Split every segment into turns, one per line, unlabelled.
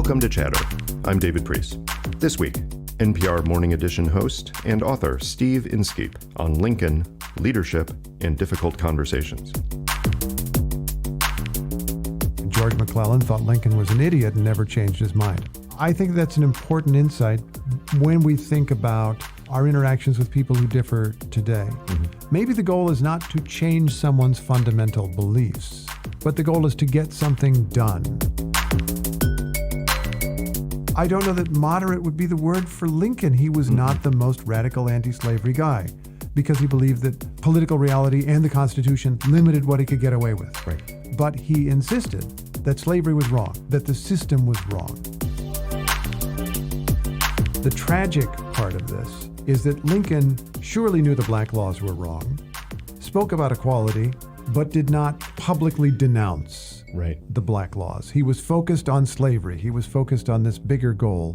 Welcome to Chatter. I'm David Priess. This week, NPR Morning Edition host and author Steve Inskeep on Lincoln, leadership, and difficult conversations.
George McClellan thought Lincoln was an idiot and never changed his mind. I think that's an important insight when we think about our interactions with people who differ today. Maybe the goal is not to change someone's fundamental beliefs, but the goal is to get something done. I don't know that moderate would be the word for Lincoln. He was not the most radical anti-slavery guy because he believed that political reality and the Constitution limited what he could get away with.
Right.
But he insisted that slavery was wrong, that the system was wrong. The tragic part of this is that Lincoln surely knew the black laws were wrong, spoke about equality, but did not publicly denounce the black laws. He was focused on slavery. He was focused on this bigger goal.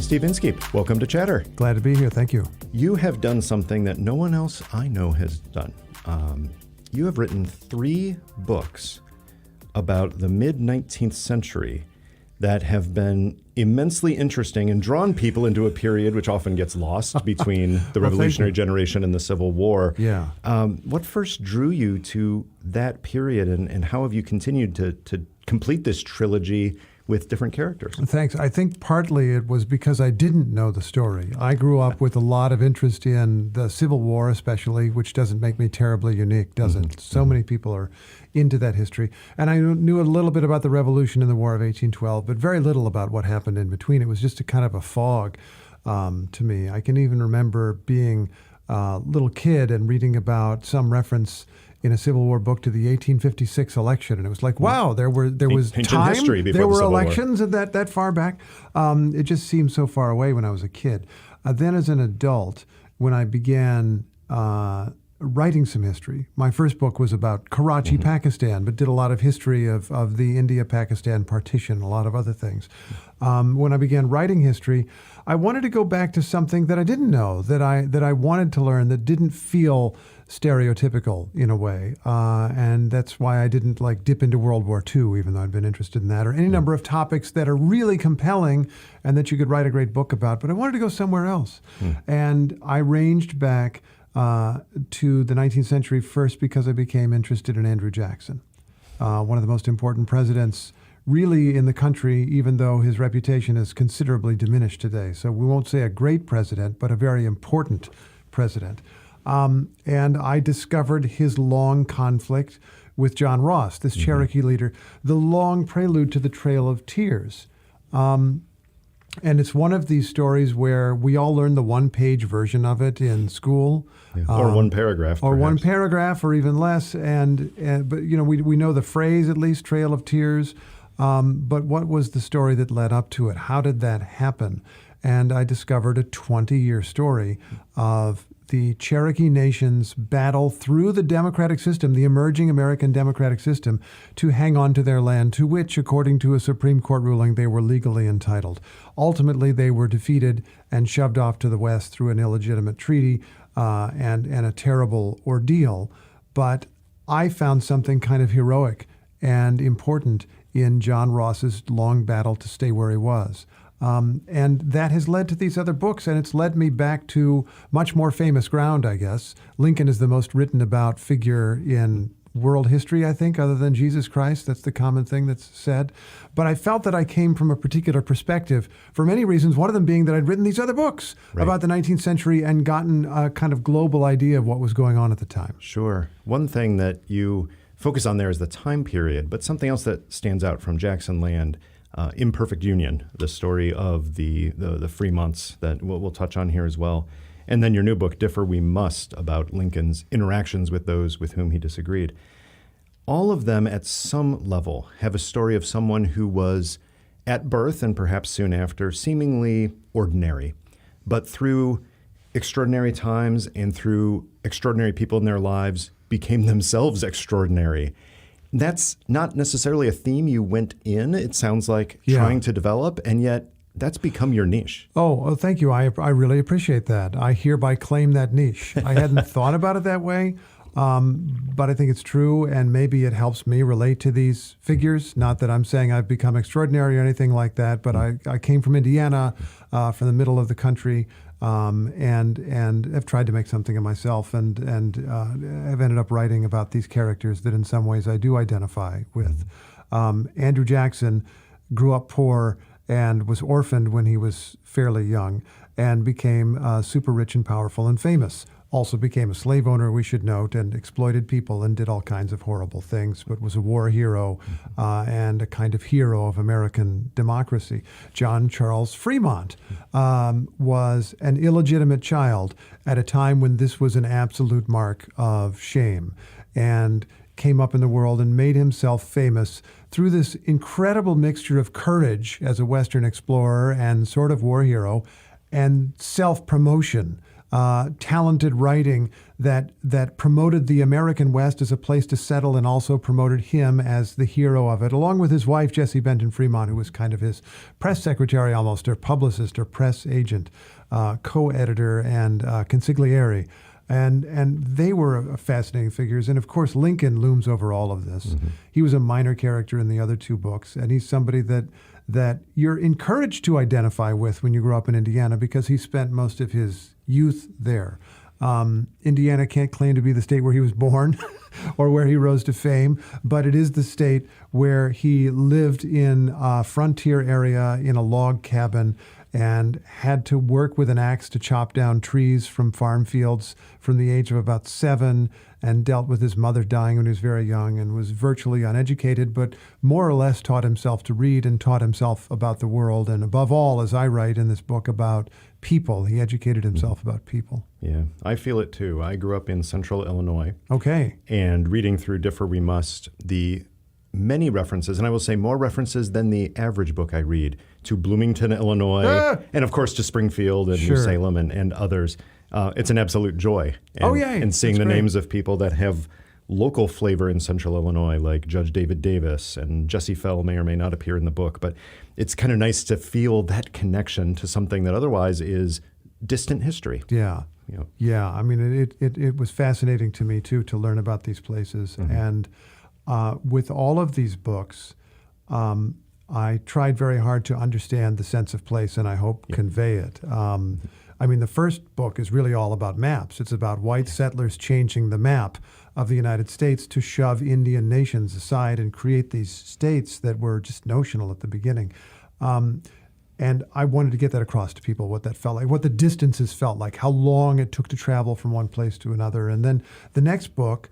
Steve Inskeep, welcome to Chatter.
Glad to be here. Thank you.
You have done something that no one else I know has done. You have written 3 books about the mid-19th century that have been immensely interesting and drawn people into a period which often gets lost between the Revolutionary generation and the Civil War.
Yeah.
What first drew you to that period, and how have you continued to complete this trilogy with different characters?
Thanks. I think partly it was because I didn't know the story. I grew up with a lot of interest in the Civil War, especially, which doesn't make me terribly unique, does it? So many people are into that history. And I knew a little bit about the Revolution and the War of 1812, but very little about what happened in between. It was just a kind of a fog to me. I can even remember being a little kid and reading about some reference in a Civil War book to the 1856 election, and it was like, wow, there was time, there were elections that far back. It just seemed so far away when I was a kid. Then as an adult, when I began writing some history, my first book was about Karachi, Pakistan, but did a lot of history of the India-Pakistan partition, a lot of other things. When I began writing history, I wanted to go back to something that I didn't know, that I wanted to learn, that didn't feel stereotypical in a way. And that's why I didn't dip into World War II, even though I'd been interested in that, or any number of topics that are really compelling and that you could write a great book about. But I wanted to go somewhere else. And I ranged back to the 19th century first because I became interested in Andrew Jackson, one of the most important presidents really in the country, even though his reputation is considerably diminished today. So we won't say a great president, but a very important president. And I discovered his long conflict with John Ross, this Cherokee leader, the long prelude to the Trail of Tears. And it's one of these stories where we all learn the one-page version of it in school.
Or one paragraph,
or
perhaps.
one paragraph, or even less. But we know the phrase, at least, Trail of Tears. But what was the story that led up to it? How did that happen? And I discovered a 20-year story of the Cherokee Nation's battle through the democratic system, the emerging American democratic system, to hang on to their land, to which, according to a Supreme Court ruling, they were legally entitled. Ultimately, they were defeated and shoved off to the west through an illegitimate treaty and a terrible ordeal. But I found something kind of heroic and important in John Ross's long battle to stay where he was. And that has led to these other books, and it's led me back to much more famous ground, I guess. Lincoln is the most written about figure in world history, I think, other than Jesus Christ. That's the common thing that's said. But I felt that I came from a particular perspective for many reasons, one of them being that I'd written these other books about the 19th century and gotten a kind of global idea of what was going on at the time.
Sure. One thing that you focus on there is the time period, but something else that stands out from Jackson Land, Imperfect Union, the story of the Frémonts that we'll touch on here as well. And then your new book, Differ We Must, about Lincoln's interactions with those with whom he disagreed. All of them, at some level, have a story of someone who was, at birth and perhaps soon after, seemingly ordinary. But through extraordinary times and through extraordinary people in their lives, became themselves extraordinary. That's not necessarily a theme you went in, it sounds like, trying to develop, and yet that's become your niche.
Oh, thank you. I really appreciate that. I hereby claim that niche. I hadn't thought about it that way. But I think it's true, and maybe it helps me relate to these figures. Not that I'm saying I've become extraordinary or anything like that, but I came from Indiana, from the middle of the country, and have tried to make something of myself, and have ended up writing about these characters that in some ways I do identify with. Andrew Jackson grew up poor and was orphaned when he was fairly young, and became super rich and powerful and famous. Also became a slave owner, we should note, and exploited people and did all kinds of horrible things, but was a war hero and a kind of hero of American democracy. John Charles Frémont was an illegitimate child at a time when this was an absolute mark of shame, and came up in the world and made himself famous through this incredible mixture of courage as a Western explorer and sort of war hero, and self-promotion. Talented writing that promoted the American West as a place to settle, and also promoted him as the hero of it, along with his wife, Jessie Benton Frémont, who was kind of his press secretary almost, or publicist, or press agent, co-editor, and consigliere. And they were fascinating figures. And of course, Lincoln looms over all of this. Mm-hmm. He was a minor character in the other two books, and he's somebody that you're encouraged to identify with when you grow up in Indiana, because he spent most of his youth there. Indiana can't claim to be the state where he was born or where he rose to fame, but it is the state where he lived in a frontier area in a log cabin and had to work with an axe to chop down trees from farm fields from the age of about 7, and dealt with his mother dying when he was very young, and was virtually uneducated, but more or less taught himself to read and taught himself about the world. And above all, as I write in this book, about people. He educated himself about people.
Yeah, I feel it too. I grew up in central Illinois.
Okay.
And reading through Differ We Must, the many references, and I will say more references than the average book I read, to Bloomington, Illinois, and of course to Springfield and New Salem and others. It's an absolute joy. And seeing the names of people that have local flavor in central Illinois, like Judge David Davis, and Jesse Fell may or may not appear in the book, but it's kind of nice to feel that connection to something that otherwise is distant history.
Yeah.
You know.
Yeah. I mean, it was fascinating to me, too, to learn about these places. Mm-hmm. And with all of these books, I tried very hard to understand the sense of place, and I hope convey it. I mean, the first book is really all about maps. It's about white settlers changing the map of the United States to shove Indian nations aside and create these states that were just notional at the beginning. And I wanted to get that across to people, what that felt like, what the distances felt like, how long it took to travel from one place to another. And then the next book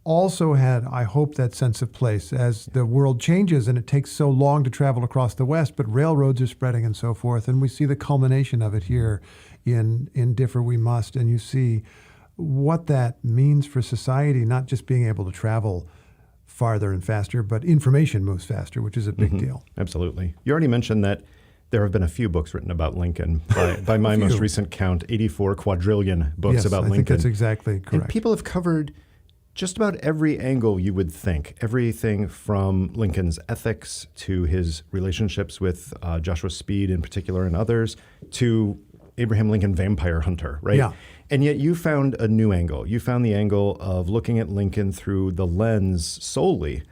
also had, I hope, that sense of place as the world changes and it takes so long to travel across the West, but railroads are spreading and so forth. And we see the culmination of it here in Differ We Must. And you see what that means for society, not just being able to travel farther and faster, but information moves faster, which is a big deal.
Absolutely. You already mentioned that there have been a few books written about Lincoln. By my most recent count, 84 quadrillion books about Lincoln.
I think that's exactly correct.
And people have covered just about every angle you would think. Everything from Lincoln's ethics to his relationships with Joshua Speed in particular and others, to Abraham Lincoln Vampire Hunter, right?
Yeah.
And yet you found a new angle. You found the angle of looking at Lincoln through the lens solely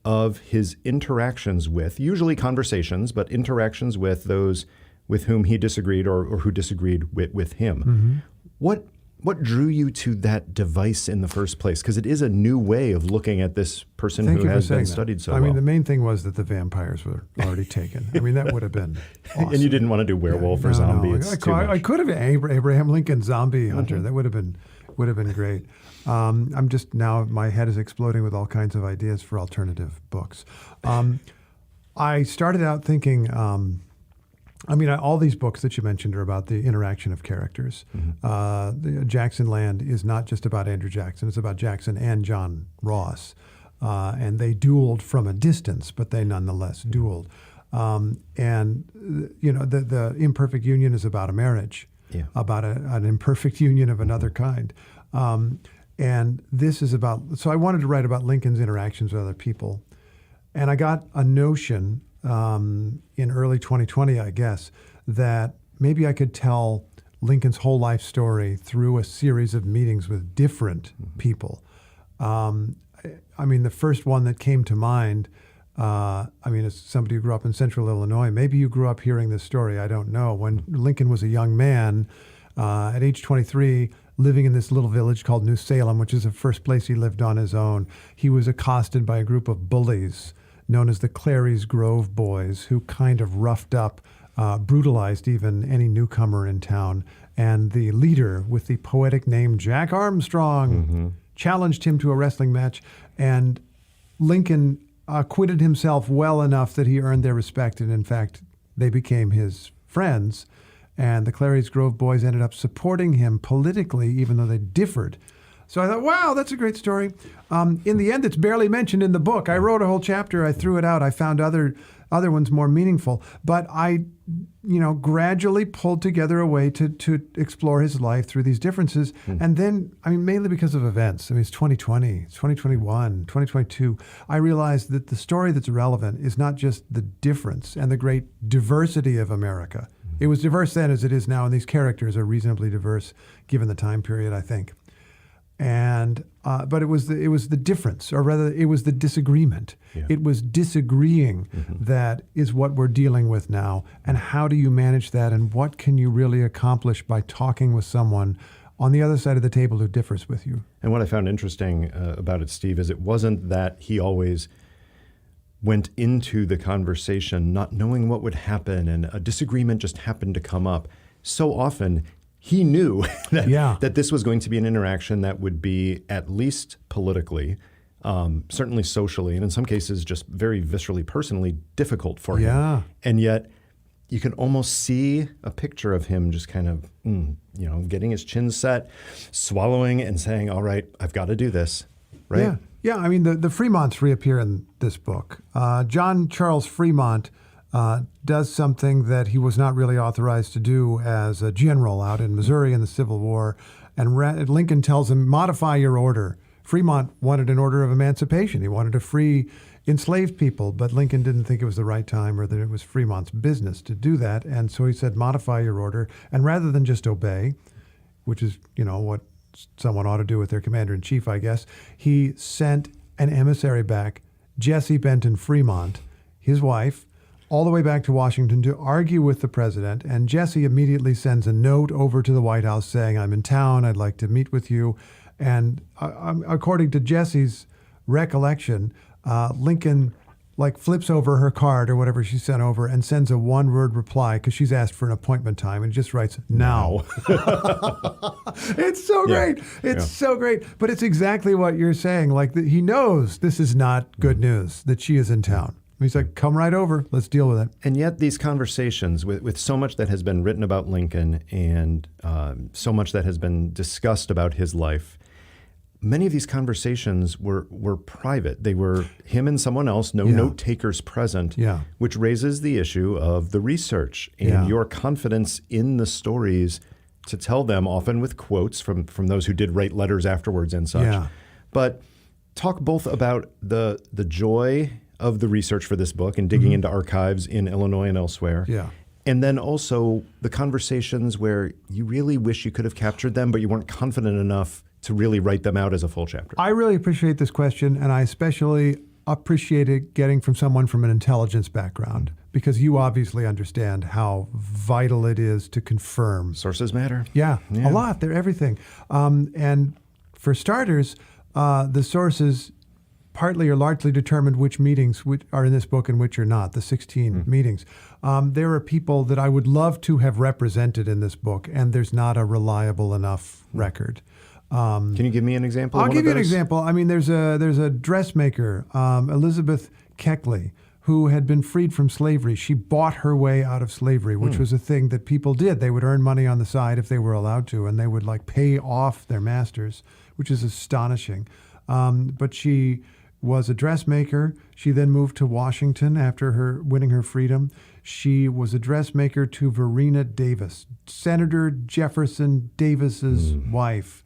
of his interactions with, usually conversations, but interactions with those with whom he disagreed or who disagreed with him. Mm-hmm. What drew you to that device in the first place? Because it is a new way of looking at this person who has been studied so well.
I mean, the main thing was that the vampires were already taken. I mean, that would have been awesome.
And you didn't want to do werewolf or zombie.
No.
It's too much.
I could have Abraham Lincoln Zombie Hunter. That would have been great. I'm just now, my head is exploding with all kinds of ideas for alternative books. I started out thinking, all these books that you mentioned are about the interaction of characters. Mm-hmm. The Jackson Land is not just about Andrew Jackson. It's about Jackson and John Ross. And they dueled from a distance, but they nonetheless dueled. The Imperfect Union is about a marriage, about an imperfect union of another kind. And this is about, so I wanted to write about Lincoln's interactions with other people. And I got a notion in early 2020, I guess, that maybe I could tell Lincoln's whole life story through a series of meetings with different people. I mean, the first one that came to mind, as somebody who grew up in central Illinois, maybe you grew up hearing this story, I don't know. When Lincoln was a young man, at age 23, living in this little village called New Salem, which is the first place he lived on his own, he was accosted by a group of bullies known as the Clary's Grove Boys, who kind of roughed up, brutalized even any newcomer in town. And the leader, with the poetic name Jack Armstrong, challenged him to a wrestling match, and Lincoln acquitted himself well enough that he earned their respect, and in fact, they became his friends. And the Clary's Grove Boys ended up supporting him politically, even though they differed. So I thought, wow, that's a great story. In the end, it's barely mentioned in the book. I wrote a whole chapter. I threw it out. I found other ones more meaningful. But I, gradually pulled together a way to explore his life through these differences. And then, mainly because of events. It's 2020, it's 2021, 2022. I realized that the story that's relevant is not just the difference and the great diversity of America. It was diverse then as it is now, and these characters are reasonably diverse given the time period, I think. And but it was the difference, or rather, it was the disagreement. Yeah. It was disagreeing that is what we're dealing with now. And how do you manage that? And what can you really accomplish by talking with someone on the other side of the table who differs with you?
And what I found interesting about it, Steve, is it wasn't that he always went into the conversation not knowing what would happen, and a disagreement just happened to come up. So often, he knew that this was going to be an interaction that would be at least politically, certainly socially, and in some cases just very viscerally, personally difficult for him. And yet, you can almost see a picture of him just kind of, getting his chin set, swallowing and saying, all right, I've got to do this, right?
Yeah, the Frémonts reappear in this book. John Charles Frémont does something that he was not really authorized to do as a general out in Missouri in the Civil War. And Lincoln tells him, modify your order. Frémont wanted an order of emancipation. He wanted to free enslaved people, but Lincoln didn't think it was the right time or that it was Frémont's business to do that. And so he said, modify your order. And rather than just obey, which is, what someone ought to do with their commander-in-chief, I guess, he sent an emissary back, Jessie Benton Frémont, his wife, all the way back to Washington to argue with the president. And Jessie immediately sends a note over to the White House saying, I'm in town, I'd like to meet with you. And according to Jessie's recollection, Lincoln flips over her card or whatever she sent over and sends a one-word reply because she's asked for an appointment time, and just writes, now. It's so great. It's so great. But it's exactly what you're saying. He knows this is not good news, that she is in town. He's like, come right over. Let's deal with it.
And yet these conversations, with so much that has been written about Lincoln and so much that has been discussed about his life, many of these conversations were private. They were him and someone else, no note takers present, which raises the issue of the research and your confidence in the stories to tell them, often with quotes from those who did write letters afterwards and such. Yeah. But talk both about the joy of the research for this book and digging into archives in Illinois and elsewhere. Yeah. And then also the conversations where you really wish you could have captured them, but you weren't confident enough to really write them out as a full chapter.
I really appreciate this question, and I especially appreciate it getting from someone from an intelligence background, because you obviously understand how vital it is to confirm.
Sources matter.
Yeah. A lot. They're everything. And for starters, the sources partly or largely determined which meetings are in this book and which are not, the 16 meetings. There are people that I would love to have represented in this book, and there's not a reliable enough record.
Can you give me an example?
I'll give you an example. There's a dressmaker, Elizabeth Keckley, who had been freed from slavery. She bought her way out of slavery, which was a thing that people did. They would earn money on the side if they were allowed to, and they would pay off their masters, which is astonishing. But she was a dressmaker. She then moved to Washington after her winning her freedom. She was a dressmaker to Verena Davis, Senator Jefferson Davis's wife.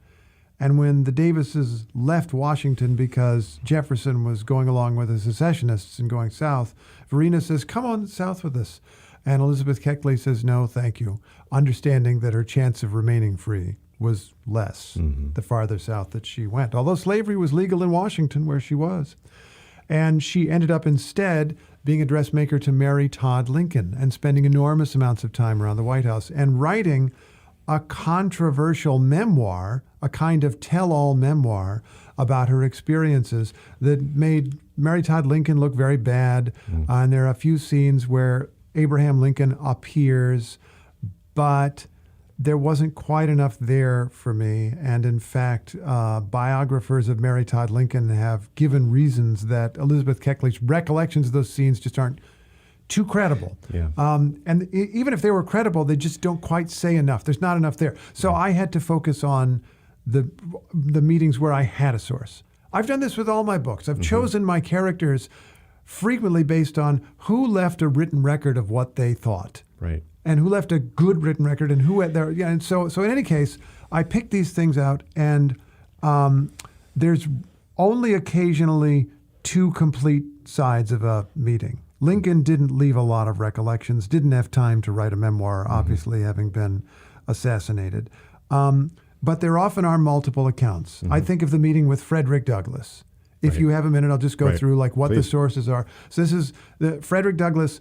And when the Davises left Washington because Jefferson was going along with the secessionists and going south, Verena says, come on south with us. And Elizabeth Keckley says, no, thank you, understanding that her chance of remaining free was less the farther south that she went, although slavery was legal in Washington where she was. And she ended up instead being a dressmaker to Mary Todd Lincoln and spending enormous amounts of time around the White House and writing a controversial memoir, a kind of tell-all memoir about her experiences that made Mary Todd Lincoln look very bad. And there are a few scenes where Abraham Lincoln appears, but there wasn't quite enough there for me. And in fact, biographers of Mary Todd Lincoln have given reasons that Elizabeth Keckley's recollections of those scenes just aren't too credible.
Yeah.
And even if they were credible, they just don't quite say enough. There's not enough there. So I had to focus on the meetings where I had a source. I've done this with all my books. I've chosen my characters frequently based on who left a written record of what they thought.
Right.
And who left a good written record, and who had their, yeah. And so in any case, I picked these things out, and there's only occasionally two complete sides of a meeting. Lincoln didn't leave a lot of recollections, didn't have time to write a memoir, obviously having been assassinated. But there often are multiple accounts. I think of the meeting with Frederick Douglass. If you have a minute, I'll just go through like what the sources are. So this is Frederick Douglass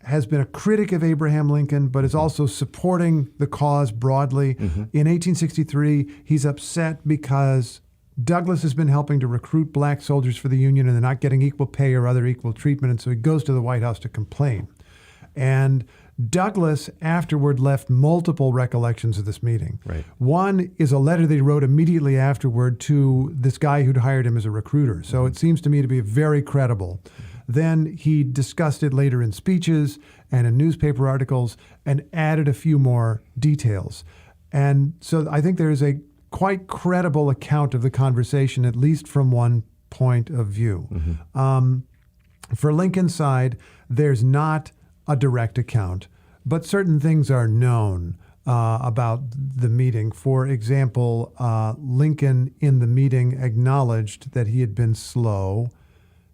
has been a critic of Abraham Lincoln, but is also supporting the cause broadly. In 1863, he's upset because Douglass has been helping to recruit black soldiers for the Union, and they're not getting equal pay or other equal treatment, and so he goes to the White House to complain. And Douglass afterward left multiple recollections of this meeting.
Right.
One is a letter that he wrote immediately afterward to this guy who'd hired him as a recruiter. So it seems to me to be very credible. Then he discussed it later in speeches and in newspaper articles and added a few more details. And so I think there is a quite credible account of the conversation, at least from one point of view. For Lincoln's side, there's not a direct account, but certain things are known about the meeting. For example, Lincoln in the meeting acknowledged that he had been slow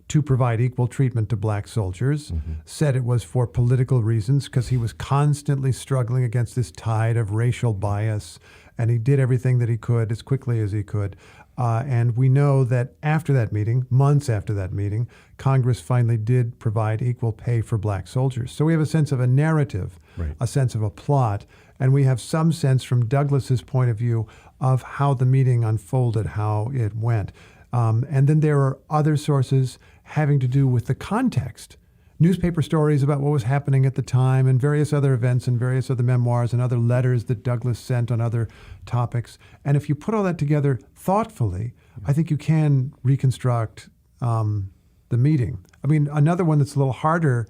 to provide equal treatment to black soldiers, said it was for political reasons because he was constantly struggling against this tide of racial bias, and he did everything that he could as quickly as he could. And we know that after that meeting, months after that meeting, Congress finally did provide equal pay for black soldiers. So we have a sense of a narrative, a sense of a plot, and we have some sense from Douglass's point of view of how the meeting unfolded, how it went. And then there are other sources having to do with the context. Newspaper stories about what was happening at the time and various other events and various other memoirs and other letters that Douglass sent on other topics. And if you put all that together thoughtfully, I think you can reconstruct the meeting. I mean, another one that's a little harder,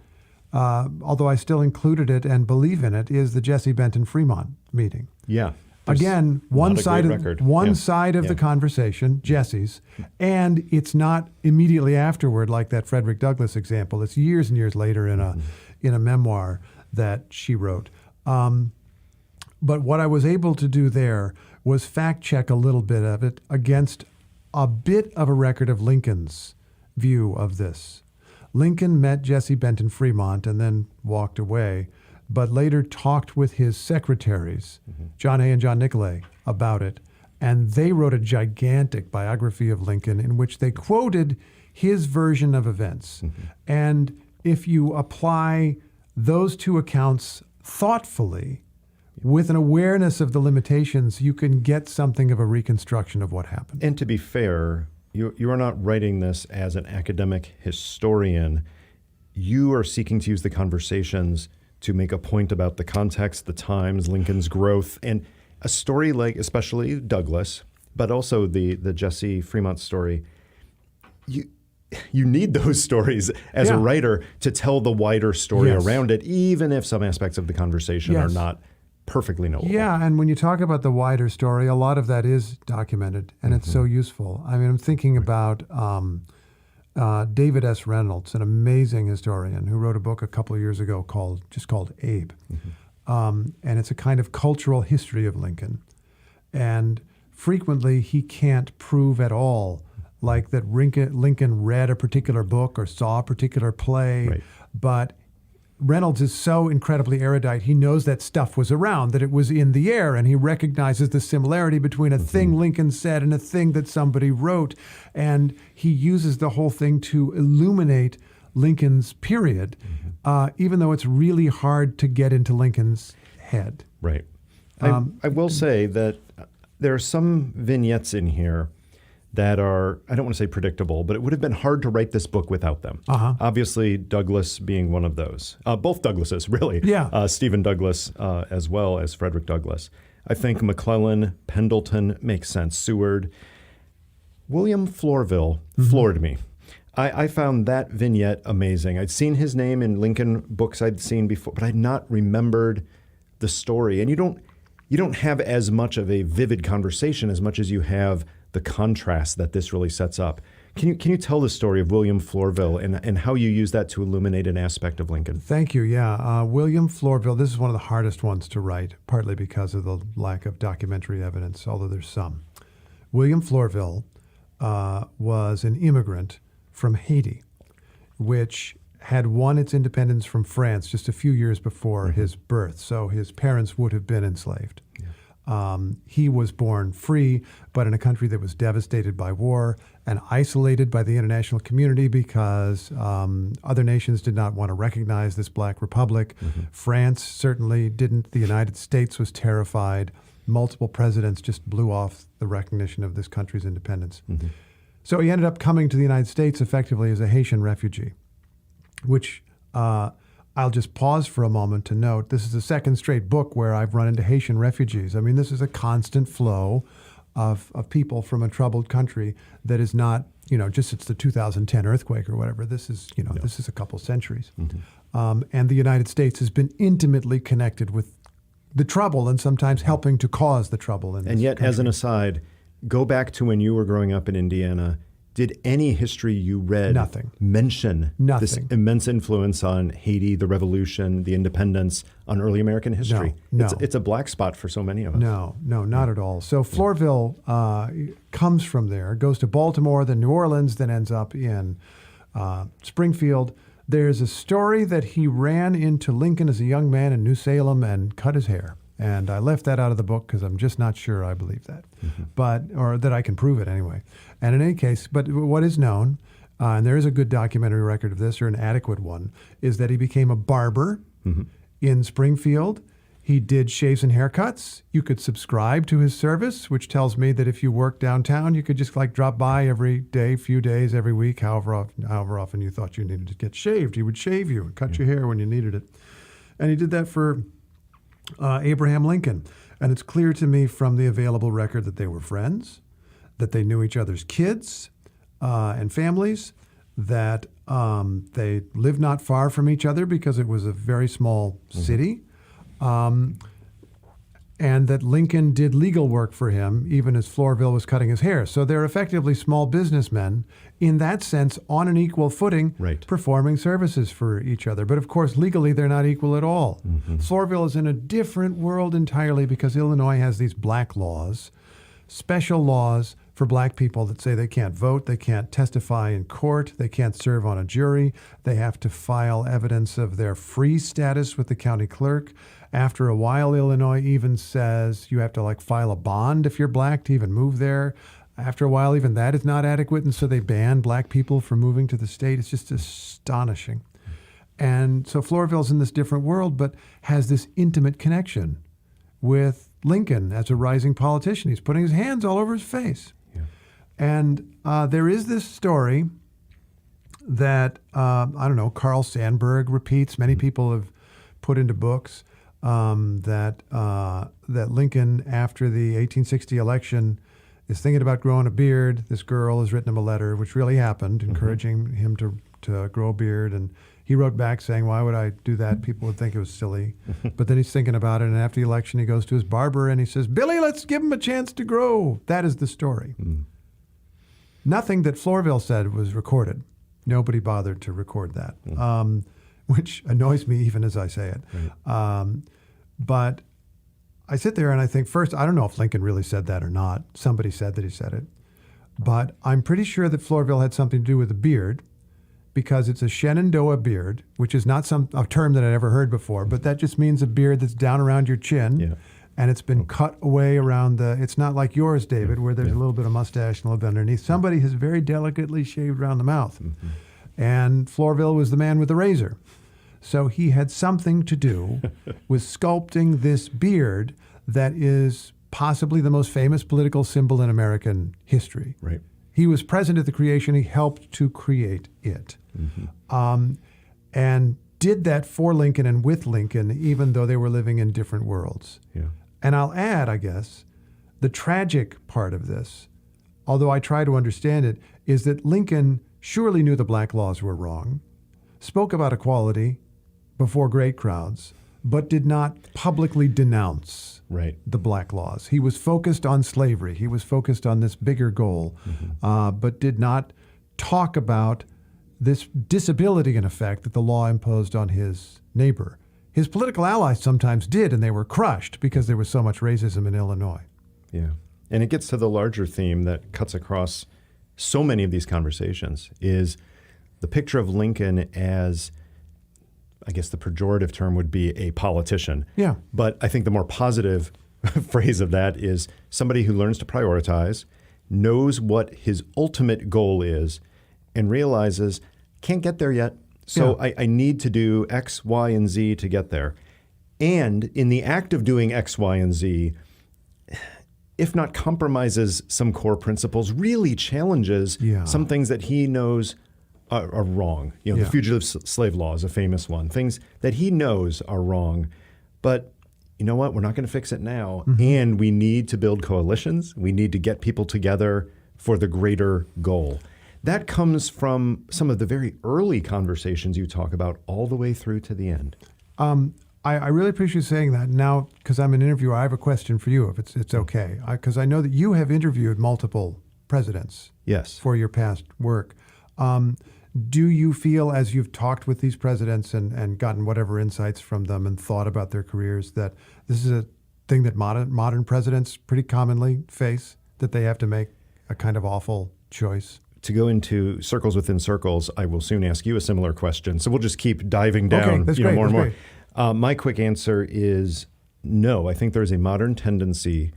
although I still included it and believe in it, is the Jessie Benton Frémont meeting.
Yeah.
Again, one side of
Yeah.
the conversation, Jessie's, and it's not immediately afterward like that Frederick Douglass example. It's years and years later in a memoir that she wrote. But what I was able to do there was fact check a little bit of it against a bit of a record of Lincoln's view of this. Lincoln met Jessie Benton Frémont and then walked away, but later talked with his secretaries, John Hay and John Nicolay, about it. And they wrote a gigantic biography of Lincoln in which they quoted his version of events. And if you apply those two accounts thoughtfully, with an awareness of the limitations, you can get something of a reconstruction of what happened.
And to be fair, you are not writing this as an academic historian. You are seeking to use the conversations to make a point about the context, the times, Lincoln's growth, and a story like, especially Douglass, but also the Jessie Frémont story. You need those stories as a writer to tell the wider story around it, even if some aspects of the conversation are not perfectly knowable.
Yeah, and when you talk about the wider story, a lot of that is documented, and it's so useful. I mean, I'm thinking about David S. Reynolds, an amazing historian who wrote a book a couple of years ago called Abe. And it's a kind of cultural history of Lincoln. And frequently he can't prove at all like that Lincoln read a particular book or saw a particular play, but Reynolds is so incredibly erudite. He knows that stuff was around, that it was in the air, and he recognizes the similarity between a thing Lincoln said and a thing that somebody wrote. And he uses the whole thing to illuminate Lincoln's period, even though it's really hard to get into Lincoln's head.
Right. I will say that there are some vignettes in here that are, I don't want to say predictable, but it would have been hard to write this book without them. Obviously, Douglass being one of those. Both Douglasses, really.
Yeah.
Stephen Douglass as well as Frederick Douglass. I think McClellan, Pendleton makes sense. Seward. William Flourville floored me. I found that vignette amazing. I'd seen his name in Lincoln books I'd seen before, but I'd not remembered the story. And you don't have as much of a vivid conversation as much as you have the contrast that this really sets up. Can you tell the story of William Flourville and how you use that to illuminate an aspect of Lincoln?
Thank you. Yeah. William Flourville, this is one of the hardest ones to write, partly because of the lack of documentary evidence, although there's some. William Flourville was an immigrant from Haiti, which had won its independence from France just a few years before his birth. So his parents would have been enslaved. He was born free, but in a country that was devastated by war and isolated by the international community because other nations did not want to recognize this black republic. France certainly didn't. The United States was terrified. Multiple presidents just blew off the recognition of this country's independence. So he ended up coming to the United States effectively as a Haitian refugee, which I'll just pause for a moment to note this is the second straight book where I've run into Haitian refugees. I mean, this is a constant flow of people from a troubled country that is not, just it's the 2010 earthquake or whatever. This is, this is a couple centuries. And the United States has been intimately connected with the trouble and sometimes helping to cause the trouble in this
And yet,
country.
as an aside, go back to when you were growing up in Indiana. Did any history you read mention this immense influence on Haiti, the Revolution, the independence, on early American history?
No.
It's a black spot for so many of us.
No, not at all. So Flourville comes from there, goes to Baltimore, then New Orleans, then ends up in Springfield. There's a story that he ran into Lincoln as a young man in New Salem and cut his hair. And I left that out of the book because I'm just not sure I believe that, or that I can prove it anyway. And in any case, but what is known, and there is a good documentary record of this, or an adequate one, is that he became a barber in Springfield. He did shaves and haircuts. You could subscribe to his service, which tells me that if you work downtown, you could just drop by every day, few days, every week, however often you thought you needed to get shaved. He would shave you and cut your hair when you needed it. And he did that for Abraham Lincoln. And it's clear to me from the available record that they were friends, that they knew each other's kids and families, that they lived not far from each other because it was a very small city, and that Lincoln did legal work for him even as Flourville was cutting his hair. So they're effectively small businessmen in that sense on an equal footing, performing services for each other. But of course, legally, they're not equal at all. Flourville is in a different world entirely because Illinois has these black laws, special laws for black people that say they can't vote, they can't testify in court, they can't serve on a jury, they have to file evidence of their free status with the county clerk. After a while, Illinois even says you have to file a bond if you're black to even move there. After a while, even that is not adequate, and so they ban black people from moving to the state. It's just astonishing. And so Flourville's in this different world, but has this intimate connection with Lincoln as a rising politician. He's putting his hands all over his face. And there is this story that, Carl Sandburg repeats. Many people have put into books that Lincoln, after the 1860 election, is thinking about growing a beard. This girl has written him a letter, which really happened, encouraging him to grow a beard. And he wrote back saying, why would I do that? People would think it was silly. But then he's thinking about it. And after the election, he goes to his barber and he says, Billy, let's give him a chance to grow. That is the story. Nothing that Flourville said was recorded. Nobody bothered to record that, which annoys me even as I say it. But I sit there and I think, first, I don't know if Lincoln really said that or not. Somebody said that he said it. But I'm pretty sure that Flourville had something to do with the beard, because it's a Shenandoah beard, which is not a term that I'd ever heard before, but that just means a beard that's down around your chin.
Yeah.
And it's been cut away around it's not like yours, David, where there's a little bit of mustache and a little bit underneath. Somebody has very delicately shaved around the mouth. And Florville was the man with the razor. So he had something to do with sculpting this beard that is possibly the most famous political symbol in American history.
Right.
He was present at the creation. He helped to create it. And did that for Lincoln and with Lincoln, even though they were living in different worlds.
Yeah.
And I'll add, I guess, the tragic part of this, although I try to understand it, is that Lincoln surely knew the black laws were wrong, spoke about equality before great crowds, but did not publicly denounce the black laws. He was focused on slavery. He was focused on this bigger goal, but did not talk about this disability, in effect, that the law imposed on his neighbor. His political allies sometimes did, and they were crushed because there was so much racism in Illinois.
Yeah. And it gets to the larger theme that cuts across so many of these conversations is the picture of Lincoln as, I guess the pejorative term would be a politician.
Yeah.
But I think the more positive phrase of that is somebody who learns to prioritize, knows what his ultimate goal is, and realizes, can't get there yet. So I need to do X, Y, and Z to get there. And in the act of doing X, Y, and Z, if not compromises some core principles, really challenges some things that he knows are wrong. You know, the fugitive slave law is a famous one. Things that he knows are wrong. But you know what? We're not going to fix it now. And we need to build coalitions. We need to get people together for the greater goal. That comes from some of the very early conversations you talk about all the way through to the end.
I really appreciate you saying that. Now, because I'm an interviewer, I have a question for you, if it's okay. Because I know that you have interviewed multiple presidents for your past work. Do you feel, as you've talked with these presidents and gotten whatever insights from them and thought about their careers, that this is a thing that modern presidents pretty commonly face, that they have to make a kind of awful choice?
To go into circles within circles, I will soon ask you a similar question. So we'll just keep diving down more and more. My quick answer is no. I think there's a modern tendency,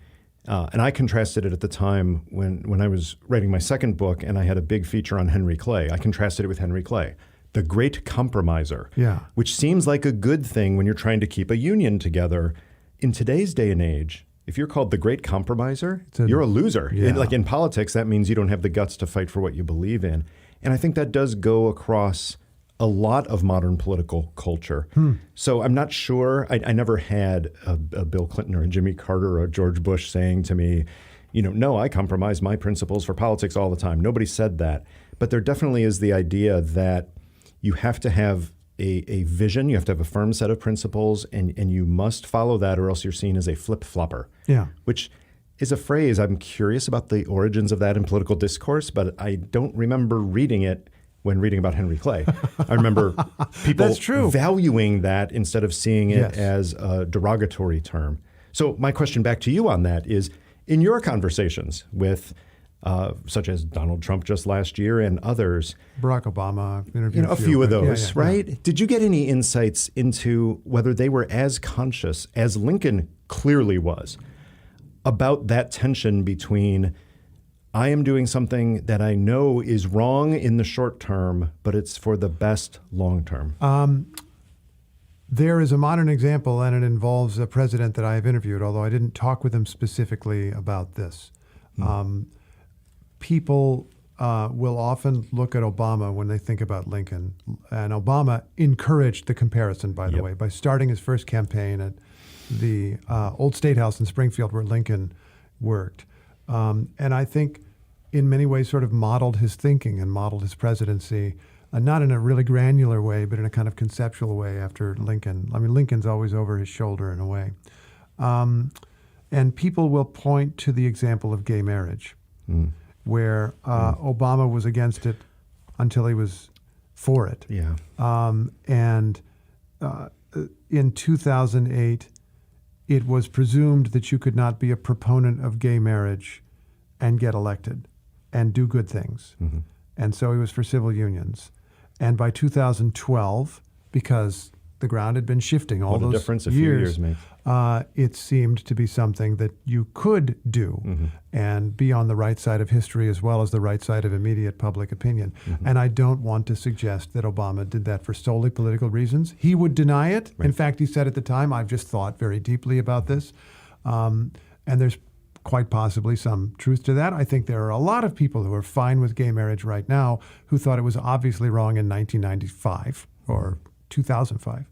and I contrasted it at the time when I was writing my second book and I had a big feature on Henry Clay. I contrasted it with Henry Clay, the great compromiser, which seems like a good thing when you're trying to keep a union together. In today's day and age, if you're called the great compromiser, you're a loser. Like in politics, that means you don't have the guts to fight for what you believe in. And I think that does go across a lot of modern political culture. So I'm not sure. I never had a Bill Clinton or a Jimmy Carter or a George Bush saying to me, no, I compromise my principles for politics all the time. Nobody said that. But there definitely is the idea that you have to have a vision, you have to have a firm set of principles, and you must follow that or else you're seen as a flip-flopper. Which is a phrase. I'm curious about the origins of that in political discourse, but I don't remember reading it when reading about Henry Clay. I remember people valuing that instead of seeing it as a derogatory term. So my question back to you on that is, in your conversations with such as Donald Trump just last year and others.
Barack Obama interviewed
a few of those, right? Did you get any insights into whether they were as conscious as Lincoln clearly was about that tension between I am doing something that I know is wrong in the short term, but it's for the best long term?
There is a modern example, and it involves a president that I have interviewed, although I didn't talk with him specifically about this. People will often look at Obama when they think about Lincoln. And Obama encouraged the comparison, by the way, by starting his first campaign at the old State House in Springfield where Lincoln worked. And I think in many ways sort of modeled his thinking and modeled his presidency, not in a really granular way, but in a kind of conceptual way after Lincoln. I mean, Lincoln's always over his shoulder in a way. And people will point to the example of gay marriage, where Obama was against it until he was for it. And in 2008, it was presumed that you could not be a proponent of gay marriage and get elected and do good things. And so he was for civil unions. And by 2012, because the ground had been shifting all
What a
those
difference a few years makes.
it seemed to be something that you could do and be on the right side of history as well as the right side of immediate public opinion. And I don't want to suggest that Obama did that for solely political reasons. He would deny it.
Right.
In fact, he said at the time, I've just thought very deeply about this. And there's quite possibly some truth to that. I think there are a lot of people who are fine with gay marriage right now who thought it was obviously wrong in 1995 or 2005.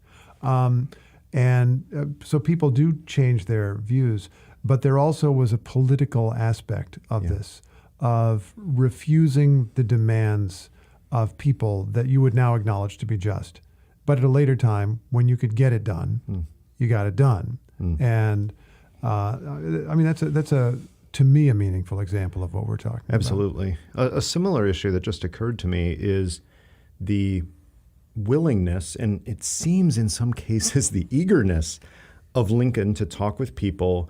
So people do change their views, but there also was a political aspect of this, of refusing the demands of people that you would now acknowledge to be just. But at a later time, when you could get it done, you got it done. And I mean, that's to me, a meaningful example of what we're talking about.
Absolutely. A similar issue that just occurred to me is the willingness, and it seems in some cases the eagerness of Lincoln to talk with people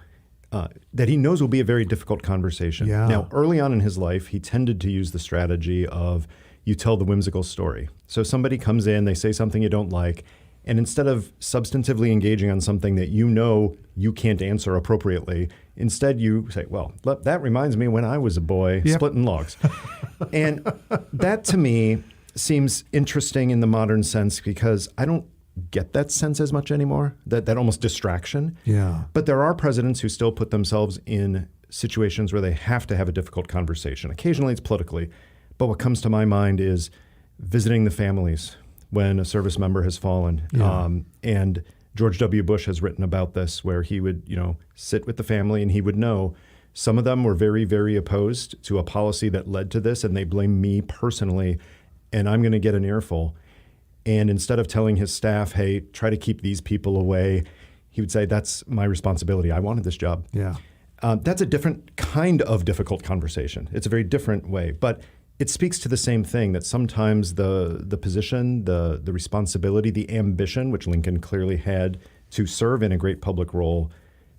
that he knows will be a very difficult conversation.
Yeah.
Now, early on in his life, he tended to use the strategy of you tell the whimsical story. So somebody comes in, they say something you don't like, and instead of substantively engaging on something that you know you can't answer appropriately, instead you say, well, that reminds me when I was a boy splitting logs. And that to me seems interesting in the modern sense because I don't get that sense as much anymore, that almost distraction.
Yeah.
But there are presidents who still put themselves in situations where they have to have a difficult conversation. Occasionally it's politically, but what comes to my mind is visiting the families when a service member has fallen.
Yeah.
And George W. Bush has written about this, where he would, sit with the family and he would know some of them were very, very opposed to a policy that led to this, and they blame me personally, and I'm going to get an earful. And instead of telling his staff, hey, try to keep these people away, he would say, that's my responsibility. I wanted this job.
Yeah.
That's a different kind of difficult conversation. It's a very different way, but it speaks to the same thing, that sometimes the position, the responsibility, the ambition, which Lincoln clearly had to serve in a great public role,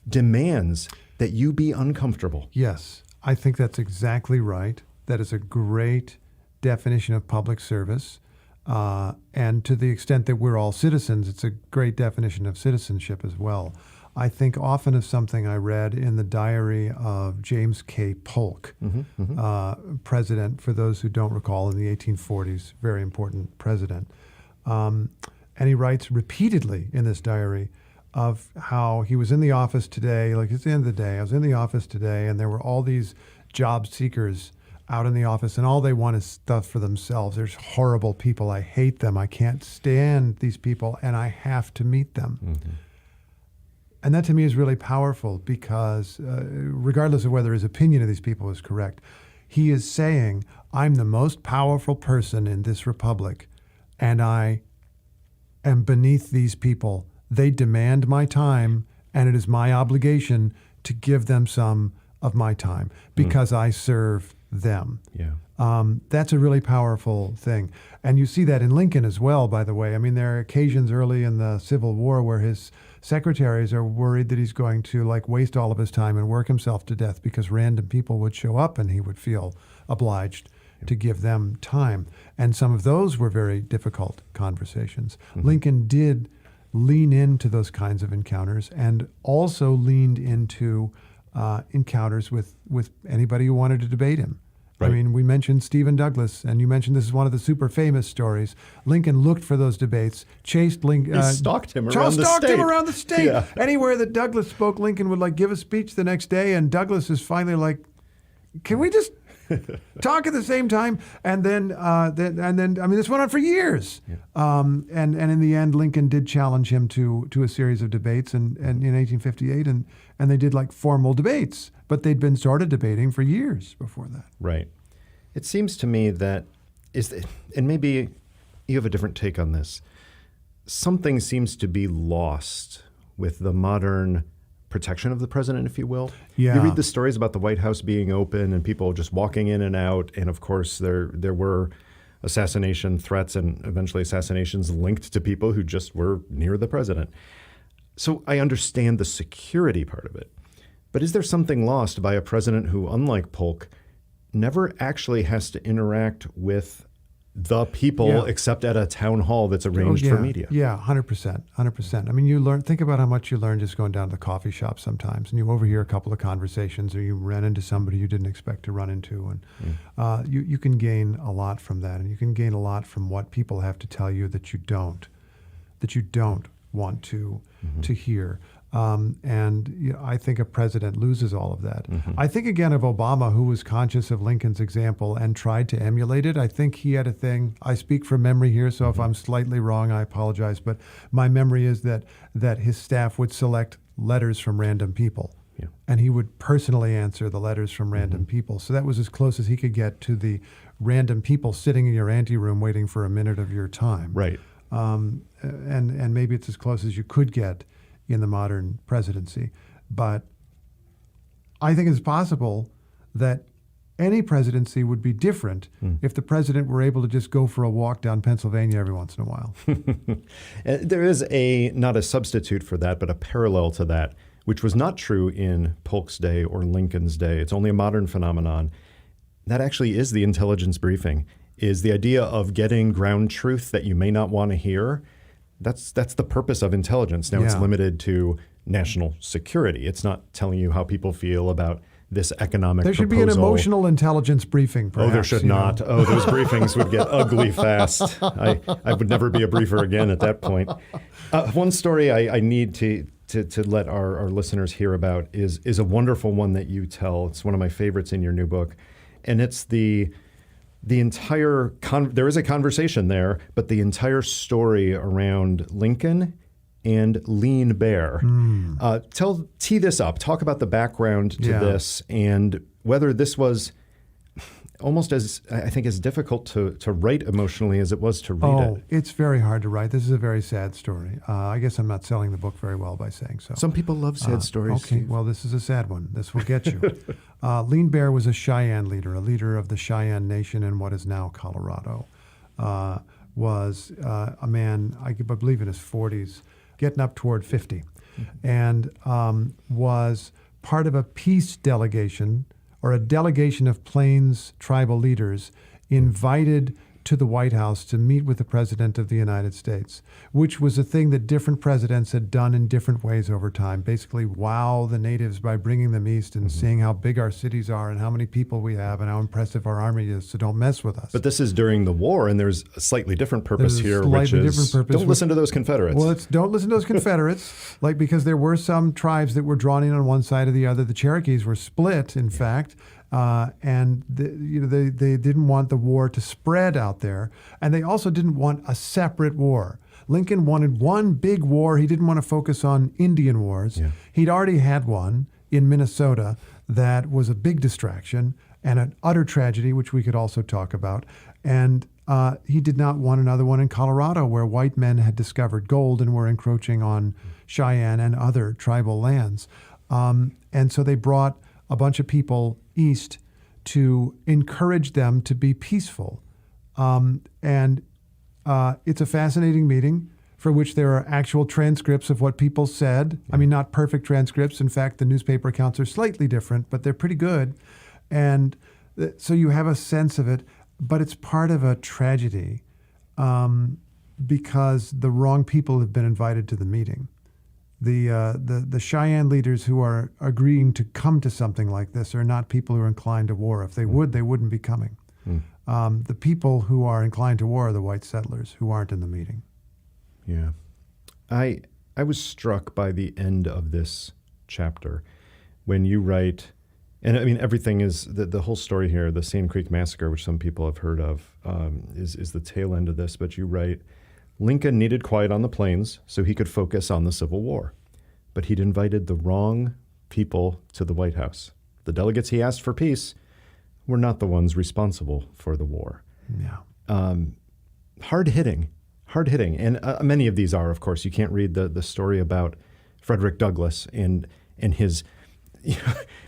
demands that you be uncomfortable.
Yes, I think that's exactly right. That is a great definition of public service. And to the extent that we're all citizens, it's a great definition of citizenship as well. I think often of something I read in the diary of James K. Polk, president, for those who don't recall, in the 1840s, very important president. And he writes repeatedly in this diary of how he was in the office today, like it's the end of the day, I was in the office today, and there were all these job seekers out in the office, and all they want is stuff for themselves. There's horrible people. I hate them. I can't stand these people, and I have to meet them. And that to me is really powerful because regardless of whether his opinion of these people is correct, he is saying, I'm the most powerful person in this republic, and I am beneath these people. They demand my time, and it is my obligation to give them some of my time because I serve them.
Yeah.
That's a really powerful thing. And you see that in Lincoln as well, by the way. I mean, there are occasions early in the Civil War where his secretaries are worried that he's going to waste all of his time and work himself to death because random people would show up and he would feel obliged to give them time. And some of those were very difficult conversations. Lincoln did lean into those kinds of encounters and also leaned into encounters with anybody who wanted to debate him.
Right.
I mean, we mentioned Stephen Douglass, and you mentioned this is one of the super famous stories. Lincoln looked for those debates, chased Lincoln.
He stalked him around the state.
Him around the state.
Yeah.
Anywhere that Douglass spoke, Lincoln would give a speech the next day, and Douglass is finally like, "Can we just talk at the same time?" And then, I mean, this went on for years.
Yeah.
And in the end, Lincoln did challenge him to a series of debates, and in 1858, and they did formal debates, but they'd been started debating for years before that.
Right. It seems to me that and maybe you have a different take on this, something seems to be lost with the modern protection of the president, if you will.
Yeah.
You read the stories about the White House being open and people just walking in and out, and of course there were assassination threats and eventually assassinations linked to people who just were near the president. So I understand the security part of it. But is there something lost by a president who, unlike Polk, never actually has to interact with the people,
Yeah.
except at a town hall that's arranged for media.
Yeah, 100%. 100%. I mean, think about how much you learn just going down to the coffee shop sometimes, and you overhear a couple of conversations, or you ran into somebody you didn't expect to run into. And you can gain a lot from that. And you can gain a lot from what people have to tell you that you don't want to hear. I think a president loses all of that. I think, again, of Obama, who was conscious of Lincoln's example and tried to emulate it. I think he had a thing. I speak from memory here, so if I'm slightly wrong, I apologize. But my memory is that his staff would select letters from random people.
Yeah.
And he would personally answer the letters from random people. So that was as close as he could get to the random people sitting in your anteroom waiting for a minute of your time.
Right.
And maybe it's as close as you could get in the modern presidency. But I think it's possible that any presidency would be different if the president were able to just go for a walk down Pennsylvania every once in a while.
There is not a substitute for that, but a parallel to that, which was not true in Polk's day or Lincoln's day. It's only a modern phenomenon. That actually is the intelligence briefing, is the idea of getting ground truth that you may not want to hear. That's the purpose of intelligence. Now it's limited to national security. It's not telling you how people feel about this economic
There should
proposal.
be an emotional intelligence briefing, perhaps.
Oh, there should not. Oh, those briefings would get ugly fast. I would never be a briefer again at that point. One story I need to let our listeners hear about is a wonderful one that you tell. It's one of my favorites in your new book. And it's the entire, there is a conversation there, but the entire story around Lincoln and Lean Bear. Tee this up. Talk about the background to this and whether this was almost as difficult to write emotionally as it was to read it.
It's very hard to write. This is a very sad story. I guess I'm not selling the book very well by saying so.
Some people love sad stories.
Okay,
Steve.
well, this is a sad one. This will get you. Lean Bear was a Cheyenne leader, a leader of the Cheyenne Nation in what is now Colorado. Was a man, I believe in his 40s, getting up toward 50, and was part of a peace delegation, or a delegation of Plains tribal leaders invited to the White House to meet with the President of the United States, which was a thing that different presidents had done in different ways over time. Basically, wow the natives by bringing them east and seeing how big our cities are and how many people we have and how impressive our army is, so don't mess with us.
But this is during the war, and there's a slightly different purpose
There's a
here,
slightly
which is
different purpose,
don't listen to those Confederates.
Well, don't listen to those Confederates, because there were some tribes that were drawn in on one side or the other. The Cherokees were split, in fact. And they didn't want the war to spread out there, and they also didn't want a separate war. Lincoln wanted one big war. He didn't want to focus on Indian wars. Yeah. He'd already had one in Minnesota that was a big distraction and an utter tragedy, which we could also talk about. And he did not want another one in Colorado, where white men had discovered gold and were encroaching on Cheyenne and other tribal lands. And so they brought a bunch of people east to encourage them to be peaceful. And it's a fascinating meeting for which there are actual transcripts of what people said. I mean, not perfect transcripts. In fact, the newspaper accounts are slightly different, but they're pretty good. And so you have a sense of it, but it's part of a tragedy because the wrong people have been invited to the meeting. The Cheyenne leaders who are agreeing to come to something like this are not people who are inclined to war. If they would, they wouldn't be coming. The people who are inclined to war are the white settlers who aren't in the meeting.
Yeah. I was struck by the end of this chapter when you write, and I mean, everything is, the whole story here, the Sand Creek Massacre, which some people have heard of, is the tail end of this, but you write, Lincoln needed quiet on the plains so he could focus on the Civil War, but he'd invited the wrong people to the White House. The delegates he asked for peace were not the ones responsible for the war.
Yeah.
Hard-hitting. And many of these are, of course. You can't read the story about Frederick Douglass and his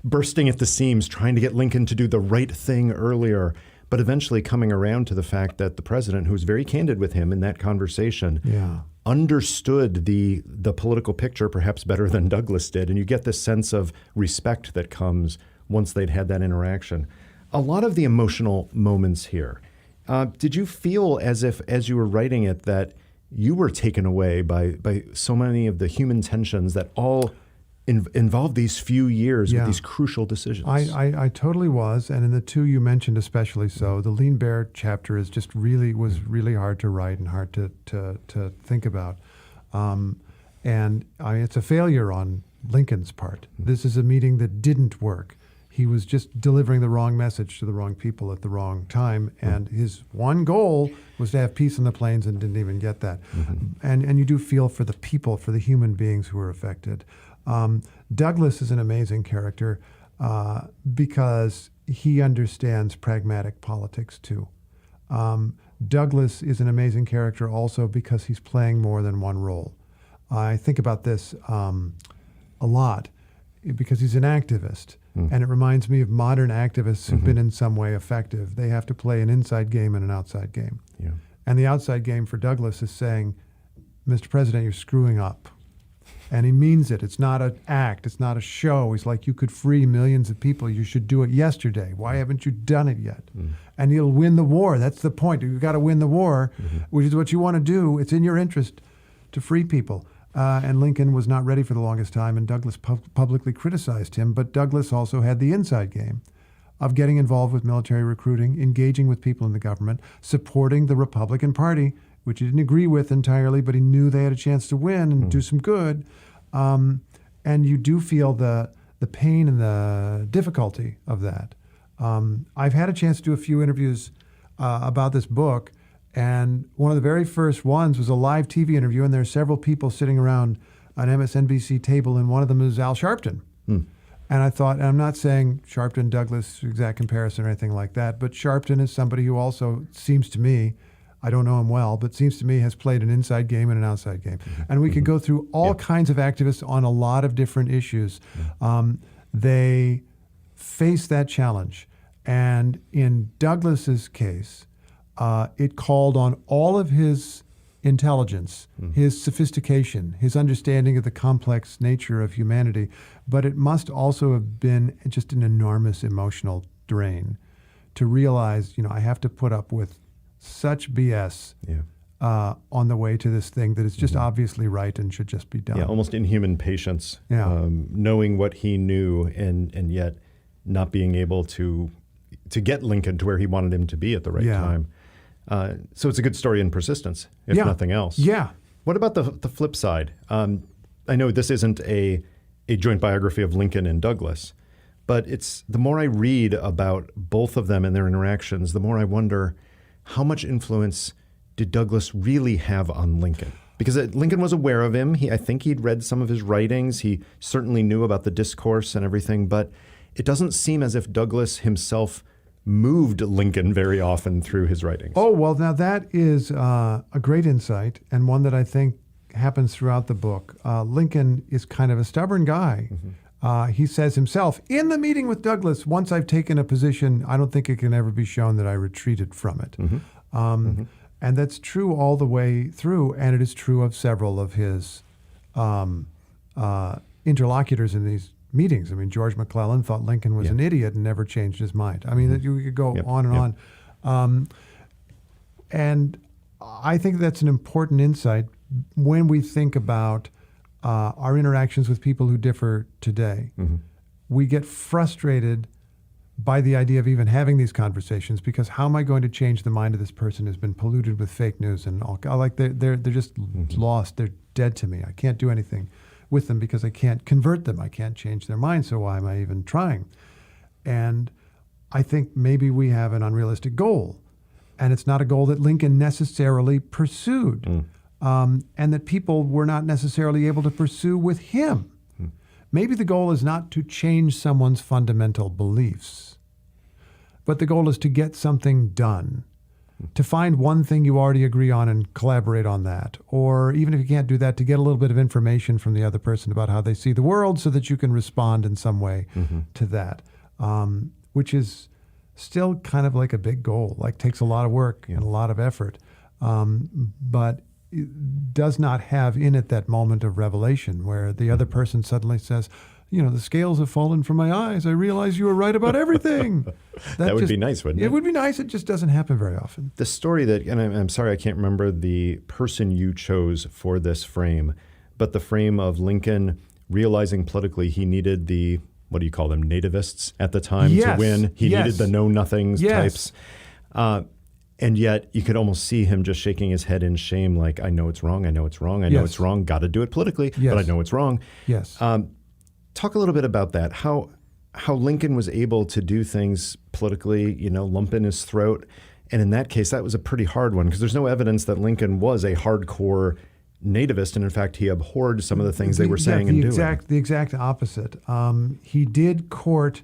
bursting at the seams, trying to get Lincoln to do the right thing earlier, but eventually coming around to the fact that the president, who was very candid with him in that conversation, understood the political picture perhaps better than Douglass did. And you get this sense of respect that comes once they'd had that interaction. A lot of the emotional moments here, Did you feel as if, as you were writing it, that you were taken away by so many of the human tensions that all involved these few years with these crucial decisions?
I totally was, and in the two you mentioned especially so. The Lean Bear chapter is just was really hard to write and hard to think about. It's a failure on Lincoln's part. This is a meeting that didn't work. He was just delivering the wrong message to the wrong people at the wrong time, and his one goal was to have peace on the plains and didn't even get that. And you do feel for the people, for the human beings who were affected. Douglass is an amazing character because he understands pragmatic politics too. Douglass is an amazing character also because he's playing more than one role. I think about this a lot because he's an activist. And it reminds me of modern activists who've been in some way effective. They have to play an inside game and an outside game.
Yeah.
And the outside game for Douglass is saying, Mr. President, you're screwing up. And he means it. It's not an act. It's not a show. He's like, you could free millions of people. You should do it yesterday. Why haven't you done it yet? And you'll win the war. That's the point. You've got to win the war, which is what you want to do. It's in your interest to free people. And Lincoln was not ready for the longest time, and Douglass publicly criticized him. But Douglass also had the inside game of getting involved with military recruiting, engaging with people in the government, supporting the Republican Party, which he didn't agree with entirely, but he knew they had a chance to win and do some good. And you do feel the pain and the difficulty of that. I've had a chance to do a few interviews about this book, and one of the very first ones was a live TV interview, and there are several people sitting around an MSNBC table, and one of them is Al Sharpton. And I thought, and I'm not saying Sharpton, Douglass, exact comparison or anything like that, but Sharpton is somebody who also seems to me, I don't know him well, but seems to me has played an inside game and an outside game. And we could go through all kinds of activists on a lot of different issues. They face that challenge. And in Douglass's case, it called on all of his intelligence, his sophistication, his understanding of the complex nature of humanity, but it must also have been just an enormous emotional drain to realize, I have to put up with such BS on the way to this thing that is just obviously right and should just be done.
Yeah, almost inhuman patience, knowing what he knew and yet not being able to get Lincoln to where he wanted him to be at the right time. So it's a good story in persistence, if nothing else.
Yeah.
What about the flip side? I know this isn't a joint biography of Lincoln and Douglass, but it's the more I read about both of them and their interactions, the more I wonder how much influence did Douglass really have on Lincoln? Because Lincoln was aware of him. I think he'd read some of his writings. He certainly knew about the discourse and everything, but it doesn't seem as if Douglass himself moved Lincoln very often through his writings.
Oh, well, now that is a great insight, and one that I think happens throughout the book. Lincoln is kind of a stubborn guy. He says himself, in the meeting with Douglass, once I've taken a position, I don't think it can ever be shown that I retreated from it. And that's true all the way through, and it is true of several of his interlocutors in these meetings. I mean, George McClellan thought Lincoln was an idiot and never changed his mind. I mean, you could go on and on. And I think that's an important insight when we think about our interactions with people who differ today. We get frustrated by the idea of even having these conversations because how am I going to change the mind of this person who's been polluted with fake news and all? Like they're just lost. They're dead to me. I can't do anything with them because I can't convert them. I can't change their mind, so why am I even trying? And I think maybe we have an unrealistic goal, and it's not a goal that Lincoln necessarily pursued, and that people were not necessarily able to pursue with him. Maybe the goal is not to change someone's fundamental beliefs, but the goal is to get something done, to find one thing you already agree on and collaborate on that. Or even if you can't do that, to get a little bit of information from the other person about how they see the world so that you can respond in some way to that, which is still kind of like a big goal, like takes a lot of work and a lot of effort, but it does not have in it that moment of revelation where the other person suddenly says, the scales have fallen from my eyes. I realize you were right about everything.
That would be nice, wouldn't it?
It would be nice. It just doesn't happen very often.
The story that, and I'm sorry, I can't remember the person you chose for this frame, but the frame of Lincoln realizing politically he needed the, what do you call them, nativists at the time to win. He needed the know-nothings types. And yet you could almost see him just shaking his head in shame, like, I know it's wrong, I know it's wrong, I know it's wrong, got to do it politically, but I know it's wrong.
Yes.
Talk a little bit about that, how Lincoln was able to do things politically, lump in his throat. And in that case, that was a pretty hard one, because there's no evidence that Lincoln was a hardcore nativist. And in fact, he abhorred some of the things they were saying and doing.
The exact opposite. He did court,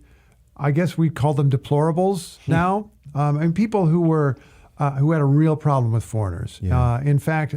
I guess we call them deplorables now, and people who had a real problem with foreigners.
Yeah.
In fact,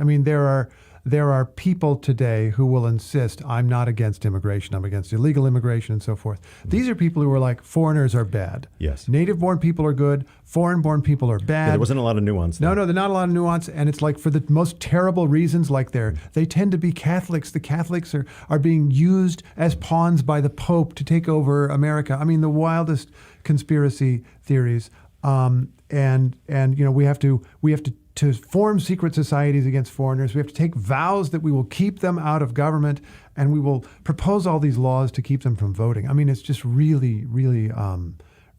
there are people today who will insist, I'm not against immigration, I'm against illegal immigration and so forth. These are people who are like, foreigners are bad.
Yes.
Native-born people are good, foreign-born people are bad.
Yeah, there wasn't a lot of nuance there.
No, there's not a lot of nuance, and it's like for the most terrible reasons, like they tend to be Catholics. The Catholics are being used as pawns by the Pope to take over America. The wildest conspiracy theories. And we have to form secret societies against foreigners. We have to take vows that we will keep them out of government, and we will propose all these laws to keep them from voting. It's just really, really,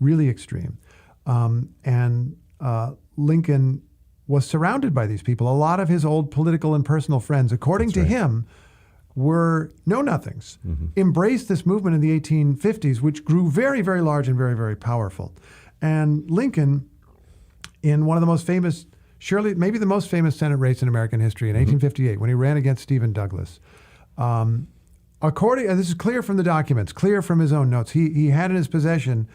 really extreme. And Lincoln was surrounded by these people. A lot of his old political and personal friends, according to him, were know-nothings, embraced this movement in the 1850s, which grew very, very large and very, very powerful. And Lincoln, in one of the most famous, surely maybe the most famous Senate race in American history in 1858, when he ran against Stephen Douglass, and this is clear from the documents, clear from his own notes, he had in his possession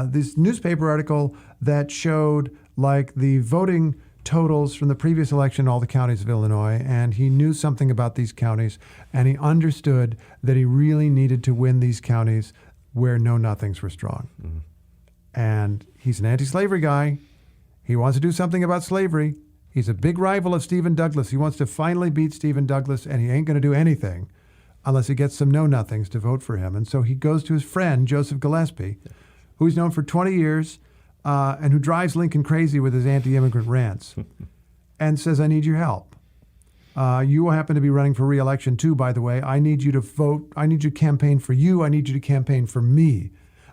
this newspaper article that showed like the voting totals from the previous election in all the counties of Illinois, and he knew something about these counties, and he understood that he really needed to win these counties where know-nothings were strong. And he's an anti-slavery guy. He wants to do something about slavery. He's a big rival of Stephen Douglass. He wants to finally beat Stephen Douglass, and he ain't going to do anything unless he gets some know-nothings to vote for him. And so he goes to his friend, Joseph Gillespie, who he's known for 20 years, and who drives Lincoln crazy with his anti-immigrant rants, and says, I need your help. You happen to be running for re-election too, by the way. I need you to vote. I need you to campaign for you. I need you to campaign for me.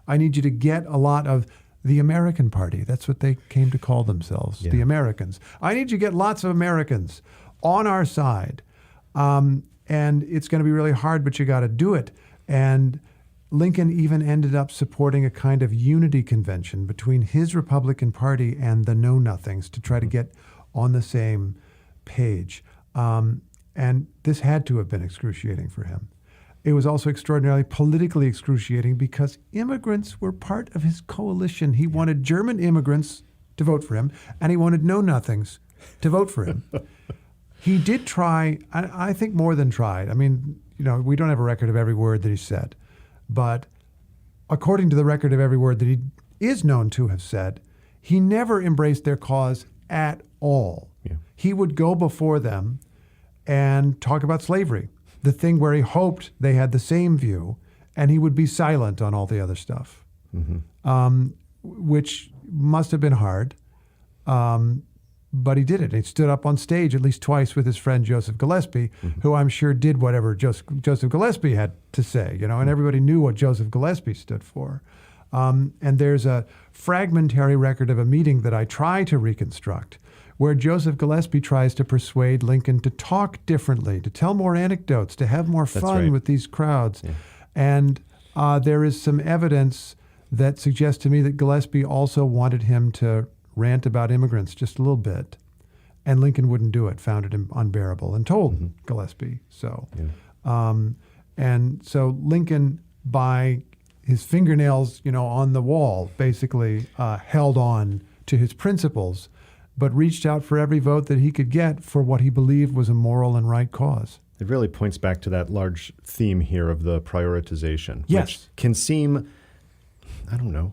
I need you to get a lot of the American Party. That's what they came to call themselves, the Americans. I need you to get lots of Americans on our side. And it's going to be really hard, but you got to do it. And Lincoln even ended up supporting a kind of unity convention between his Republican Party and the know-nothings to try to get on the same page. And this had to have been excruciating for him. It was also extraordinarily politically excruciating because immigrants were part of his coalition. He wanted German immigrants to vote for him, and he wanted know-nothings to vote for him. He did try, I think more than tried. We don't have a record of every word that he said, but according to the record of every word that he is known to have said, he never embraced their cause at all. Yeah. He would go before them and talk about slavery, the thing where he hoped they had the same view, and he would be silent on all the other stuff, which must have been hard. But he did it. He stood up on stage at least twice with his friend Joseph Gillespie, who I'm sure did whatever Joseph Gillespie had to say, and everybody knew what Joseph Gillespie stood for. And there's a fragmentary record of a meeting that I try to reconstruct where Joseph Gillespie tries to persuade Lincoln to talk differently, to tell more anecdotes, to have more fun with these crowds. Yeah. And there is some evidence that suggests to me that Gillespie also wanted him to rant about immigrants just a little bit. And Lincoln wouldn't do it, found it unbearable, and told Gillespie so. Yeah. And so Lincoln, by his fingernails, on the wall, basically held on to his principles, but reached out for every vote that he could get for what he believed was a moral and right cause.
It really points back to that large theme here of the prioritization,
which
can seem,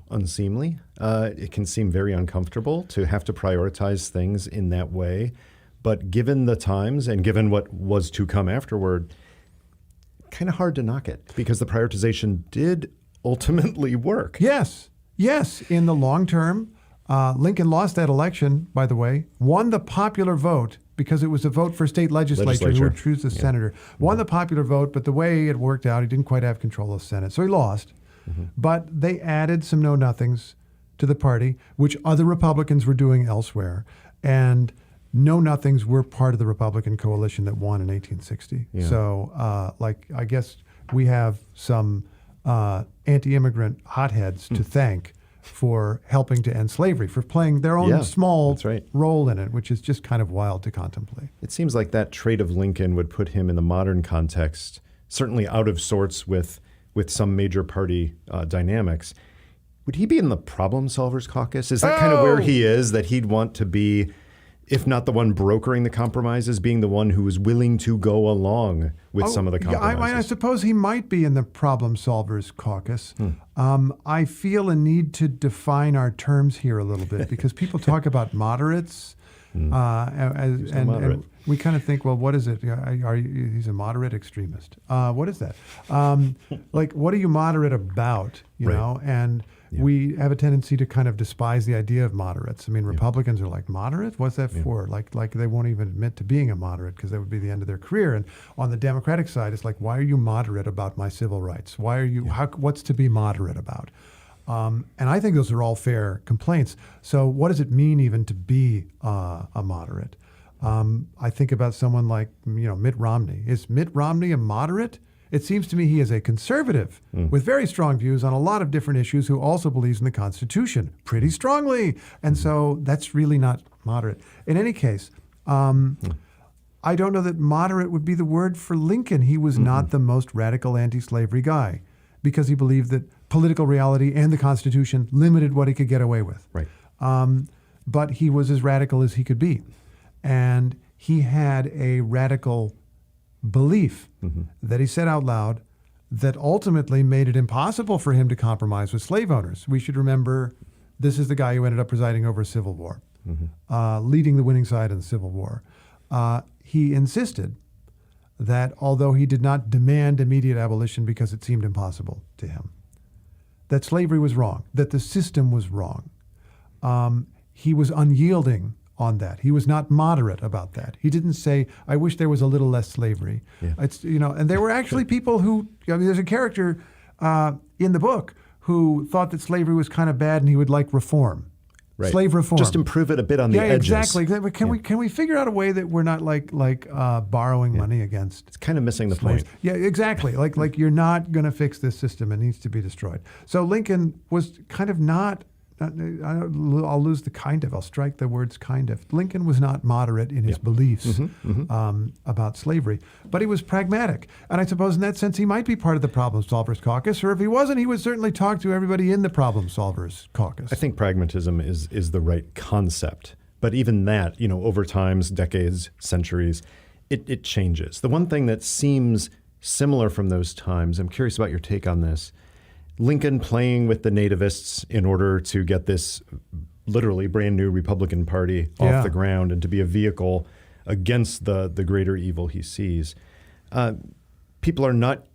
unseemly. It can seem very uncomfortable to have to prioritize things in that way. But given the times and given what was to come afterward, kind of hard to knock it because the prioritization did ultimately work.
Yes. In the long term, Lincoln lost that election, by the way, won the popular vote because it was a vote for state legislature who would choose the senator. Won the popular vote, but the way it worked out, he didn't quite have control of the Senate. So he lost. But they added some know-nothings to the party, which other Republicans were doing elsewhere. And know-nothings were part of the Republican coalition that won in 1860.
Yeah.
So, I guess we have some anti-immigrant hotheads to thank for helping to end slavery, for playing their own small
that's right.
role in it, which is just kind of wild to contemplate.
It seems like that trait of Lincoln would put him in the modern context, certainly out of sorts with some major party dynamics. Would he be in the problem solvers caucus? Is that kind of where he is, that he'd want to be, if not the one brokering the compromises, being the one who is willing to go along with some of the compromises?
I suppose he might be in the problem solvers caucus. I feel a need to define our terms here a little bit because people talk about moderates. And we kind of think, well, what is it? He's a moderate extremist. What is that? What are you moderate about? You know? And we have a tendency to kind of despise the idea of moderates. I mean, Republicans are like, moderate? What's that for? Like they won't even admit to being a moderate because that would be the end of their career. And on the Democratic side, it's like, why are you moderate about my civil rights? Why are you? What's to be moderate about? And I think those are all fair complaints. So what does it mean even to be a moderate? I think about someone like Mitt Romney. Is Mitt Romney a moderate? It seems to me he is a conservative with very strong views on a lot of different issues who also believes in the Constitution pretty strongly. And so that's really not moderate. In any case, I don't know that moderate would be the word for Lincoln. He was not the most radical anti-slavery guy because he believed that political reality and the Constitution limited what he could get away with.
Right.
But he was as radical as he could be. And he had a radical belief that he said out loud that ultimately made it impossible for him to compromise with slave owners. We should remember this is the guy who ended up presiding over a civil war, leading the winning side in the Civil War. He insisted that although he did not demand immediate abolition because it seemed impossible to him, that slavery was wrong, that the system was wrong. He was unyielding on that. He was not moderate about that. He didn't say, I wish there was a little less slavery. It's, and there were actually people who, there's a character in the book who thought that slavery was kind of bad and he would like reform.
Right.
Slave reform.
Just improve it a bit on the edges.
Exactly. Can we figure out a way that we're not like borrowing money against?
It's kind of missing the
slaves?
point.
Yeah, exactly. Like you're not going to fix this system. It needs to be destroyed. So Lincoln was kind of not. I'll lose the kind of. I'll strike the words kind of. Lincoln was not moderate in his beliefs about slavery, but he was pragmatic. And I suppose in that sense he might be part of the Problem Solvers Caucus, or if he wasn't, he would certainly talk to everybody in the Problem Solvers Caucus.
I think pragmatism is the right concept. But even that, over times, decades, centuries, it changes. The one thing that seems similar from those times, I'm curious about your take on this, Lincoln playing with the nativists in order to get this literally brand new Republican Party off the ground and to be a vehicle against the greater evil he sees. People are not,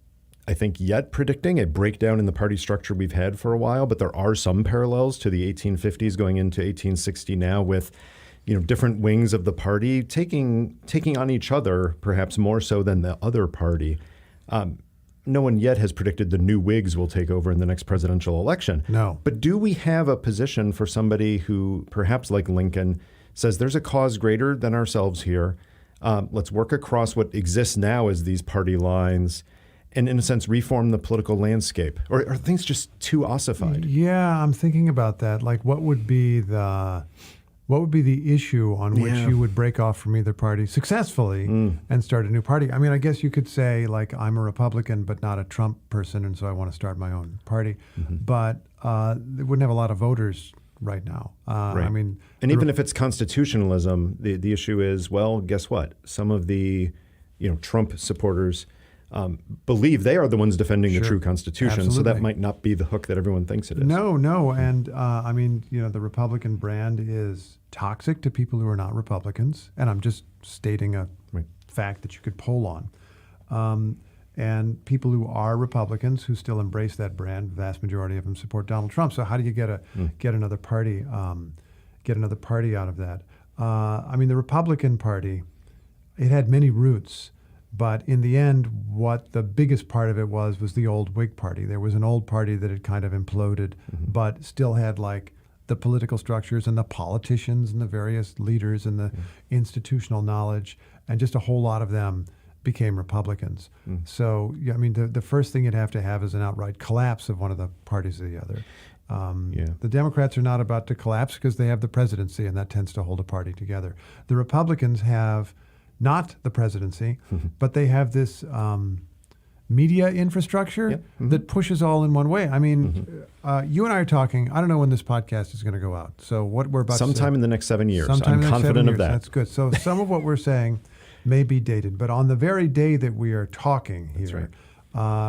I think, yet predicting a breakdown in the party structure we've had for a while, but there are some parallels to the 1850s going into 1860 now with different wings of the party taking on each other, perhaps more so than the other party. No one yet has predicted the new Whigs will take over in the next presidential election.
No.
But do we have a position for somebody who, perhaps like Lincoln, says there's a cause greater than ourselves here. Let's work across what exists now as these party lines and, in a sense, reform the political landscape? Or are things just too ossified?
Yeah, I'm thinking about that. Like, what would be the issue on which you would break off from either party successfully and start a new party? I mean, I guess you could say, like, I'm a Republican but not a Trump person, and so I want to start my own party. But they wouldn't have a lot of voters right now.
Right.
I mean,
and even if it's constitutionalism, the issue is, well, guess what? Some of the Trump supporters believe they are the ones defending the true Constitution.
Absolutely.
So that might not be the hook that everyone thinks it is.
No. And I mean, the Republican brand is toxic to people who are not Republicans. And I'm just stating a fact that you could poll on. and people who are Republicans who still embrace that brand. The vast majority of them support Donald Trump. So how do you get another party out of that? I mean, the Republican Party, it had many roots, but in the end, what the biggest part of it was the old Whig Party. There was an old party that had kind of imploded, but still had like the political structures and the politicians and the various leaders and the institutional knowledge, and just a whole lot of them became Republicans. So, yeah, I mean, the first thing you'd have to have is an outright collapse of one of the parties or the other. The Democrats are not about to collapse because they have the presidency, and that tends to hold a party together. The Republicans have not the presidency, but they have this media infrastructure that pushes all in one way. I mean, you and I are talking, I don't know when this podcast is going to go out. So what we're about
sometime in the next 7 years.
Sometime
I'm
in the next
confident
7
of
years.
that.
That's good. So some of what we're saying may be dated, but on the very day that we are talking here,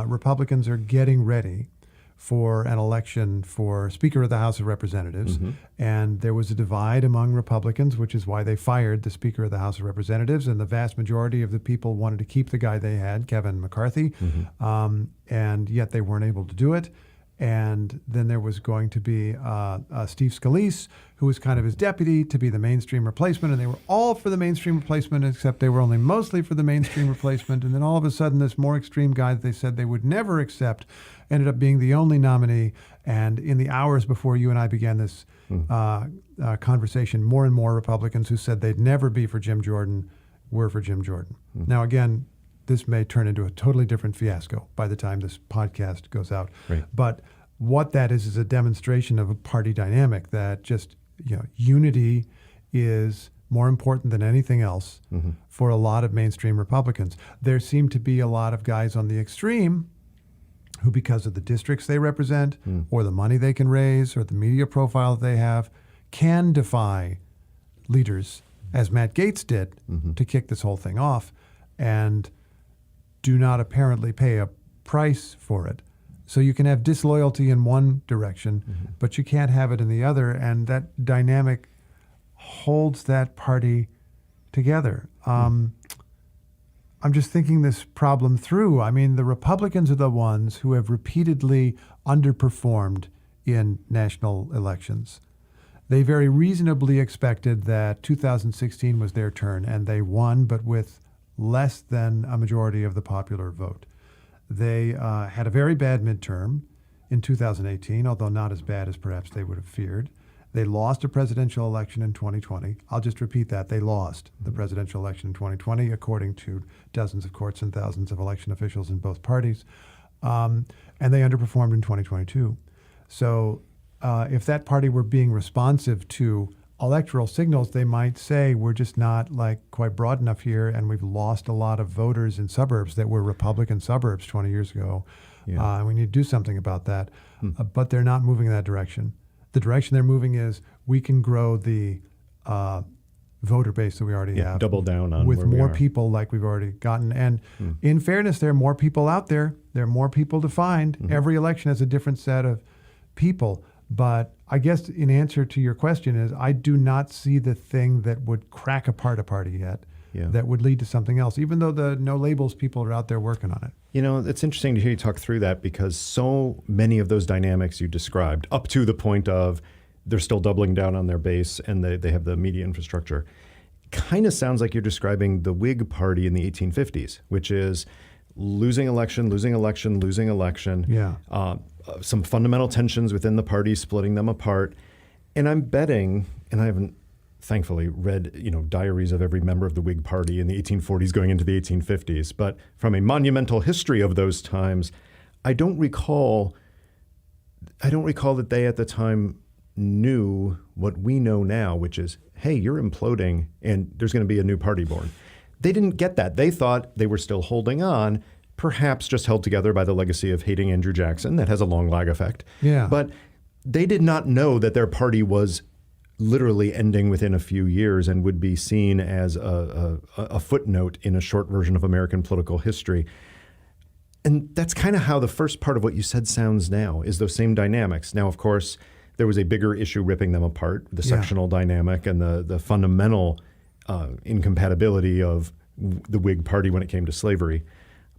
Republicans are getting ready for an election for Speaker of the House of Representatives. And there was a divide among Republicans, which is why they fired the Speaker of the House of Representatives. And the vast majority of the people wanted to keep the guy they had, Kevin McCarthy, and yet they weren't able to do it. And then there was going to be Steve Scalise, who was kind of his deputy, to be the mainstream replacement. And they were all for the mainstream replacement, except they were only mostly for the mainstream replacement. And then all of a sudden, this more extreme guy that they said they would never accept ended up being the only nominee. And in the hours before you and I began this conversation, more and more Republicans who said they'd never be for Jim Jordan were for Jim Jordan. Now, again, this may turn into a totally different fiasco by the time this podcast goes out. But what that is a demonstration of a party dynamic that just, unity is more important than anything else for a lot of mainstream Republicans. There seem to be a lot of guys on the extreme who, because of the districts they represent or the money they can raise or the media profile that they have, can defy leaders, as Matt Gaetz did, to kick this whole thing off, and do not apparently pay a price for it. So you can have disloyalty in one direction, but you can't have it in the other, and that dynamic holds that party together. I'm just thinking this problem through. I mean, the Republicans are the ones who have repeatedly underperformed in national elections. They very reasonably expected that 2016 was their turn, and they won, but with less than a majority of the popular vote. They had a very bad midterm in 2018, although not as bad as perhaps they would have feared. They lost a presidential election in 2020. I'll just repeat that. They lost the presidential election in 2020, according to dozens of courts and thousands of election officials in both parties. And they underperformed in 2022. So if that party were being responsive to electoral signals, they might say, we're just not quite broad enough here, and we've lost a lot of voters in suburbs that were Republican suburbs 20 years ago. And we need to do something about that. But they're not moving in that direction. The direction they're moving is we can grow the voter base that we already have.
Double down on
with
where we
more
are.
people like we've already gotten. And in fairness, there are more people out there. There are more people to find. Every election has a different set of people. But I guess in answer to your question is, I do not see the thing that would crack apart a party yet that would lead to something else, even though the no labels people are out there working on it.
It's interesting to hear you talk through that, because so many of those dynamics you described, up to the point of they're still doubling down on their base and they have the media infrastructure, kind of sounds like you're describing the Whig Party in the 1850s, which is losing election, some fundamental tensions within the party, splitting them apart. And I'm betting, and I haven't thankfully read, diaries of every member of the Whig Party in the 1840s going into the 1850s, but from a monumental history of those times, I don't recall that they at the time knew what we know now, which is, hey, you're imploding and there's going to be a new party born. They didn't get that. They thought they were still holding on, perhaps just held together by the legacy of hating Andrew Jackson. That has a long lag effect. But they did not know that their party was literally ending within a few years and would be seen as a footnote in a short version of American political history. And that's kind of how the first part of what you said sounds now, is those same dynamics. Now, of course, there was a bigger issue ripping them apart, the sectional dynamic and the fundamental incompatibility of the Whig Party when it came to slavery.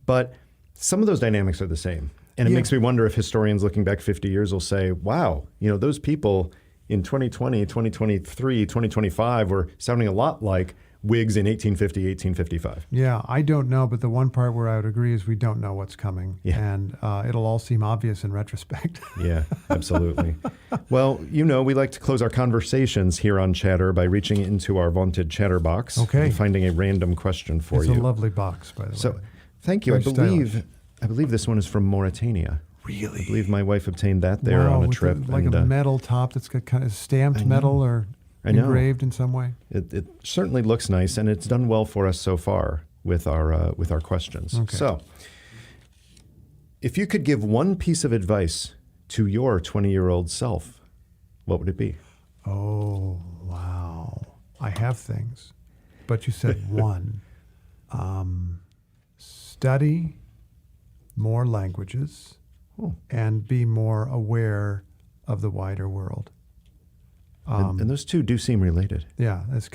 But some of those dynamics are the same. And it
Yeah.
makes me wonder if historians looking back 50 years will say, wow, those people in 2020, 2023, 2025 were sounding a lot like Whigs in 1850, 1855.
Yeah, I don't know, but the one part where I would agree is we don't know what's coming.
Yeah.
And it'll all seem obvious in retrospect.
Yeah, absolutely. Well, we like to close our conversations here on Chatter by reaching into our vaunted Chatterbox
Okay.
and finding a random question for
It's
you.
a lovely box, by the
So,
way.
thank you.
Very stylish.
I believe this one is from Mauritania.
Really?
I believe my wife obtained that there on a
with
trip.
like
and,
a metal top that's got kind of stamped metal or
I know.
engraved in some way.
It certainly looks nice, and it's done well for us so far with our questions.
Okay.
So, if you could give one piece of advice to your 20-year-old self, what would it be?
Oh, wow. I have things, but you said one. Study more languages
Oh.
and be more aware of the wider world.
And those two do seem related.
Yeah, it's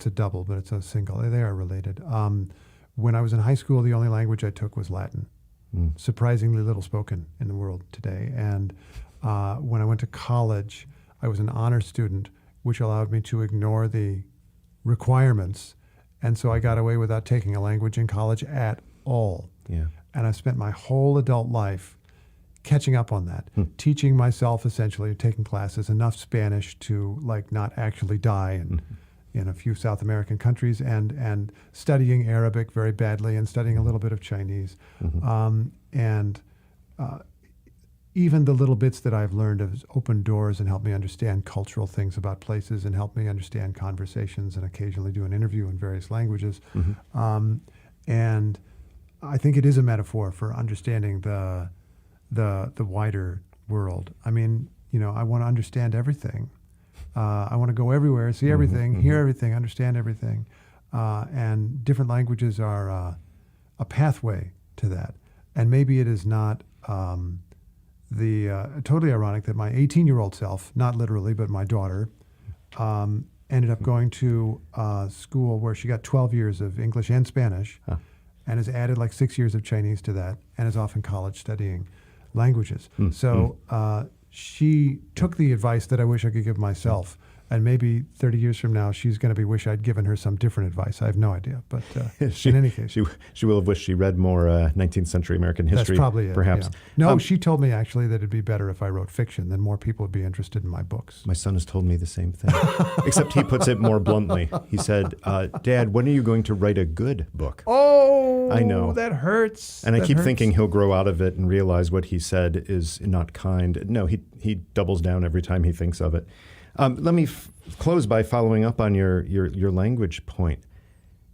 a double, but it's a single. They are related. When I was in high school, the only language I took was Latin. Surprisingly little spoken in the world today. And when I went to college, I was an honor student, which allowed me to ignore the requirements. And so I got away without taking a language in college at all.
Yeah.
And I've spent my whole adult life catching up on that, teaching myself essentially, taking classes, enough Spanish to not actually die in a few South American countries, and studying Arabic very badly and studying a little bit of Chinese. Even the little bits that I've learned have opened doors and helped me understand cultural things about places and helped me understand conversations and occasionally do an interview in various languages. And I think it is a metaphor for understanding the wider world. I mean, I want to understand everything. I want to go everywhere, see everything, hear everything, understand everything. And different languages are a pathway to that. And maybe it is not totally ironic that my 18-year-old self, not literally, but my daughter, ended up going to school where she got 12 years of English and Spanish. And has added 6 years of Chinese to that, and is off in college studying languages. So she took the advice that I wish I could give myself, and maybe 30 years from now, she's going to be wish I'd given her some different advice. I have no idea, but in any case.
She will have wished she read more 19th century American history,
That's probably it,
perhaps.
yeah. No, she told me actually that it'd be better if I wrote fiction, then more people would be interested in my books.
My son has told me the same thing, except he puts it more bluntly. He said, Dad, when are you going to write a good book?
Oh,
I know.
That hurts.
And I
That
keep
hurts.
thinking he'll grow out of it and realize what he said is not kind. No, he doubles down every time he thinks of it. Let me close by following up on your language point.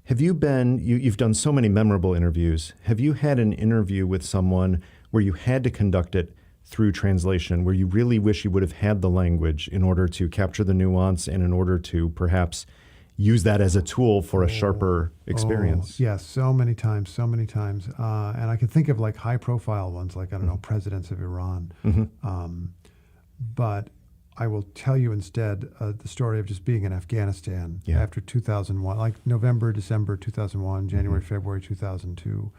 Have you you've done so many memorable interviews. Have you had an interview with someone where you had to conduct it through translation, where you really wish you would have had the language in order to capture the nuance and in order to perhaps use that as a tool for a sharper experience?
Yes, so many times. And I can think of high-profile ones, I don't know, presidents of Iran. But I will tell you instead the story of just being in Afghanistan after 2001, November, December 2001, January, February 2002,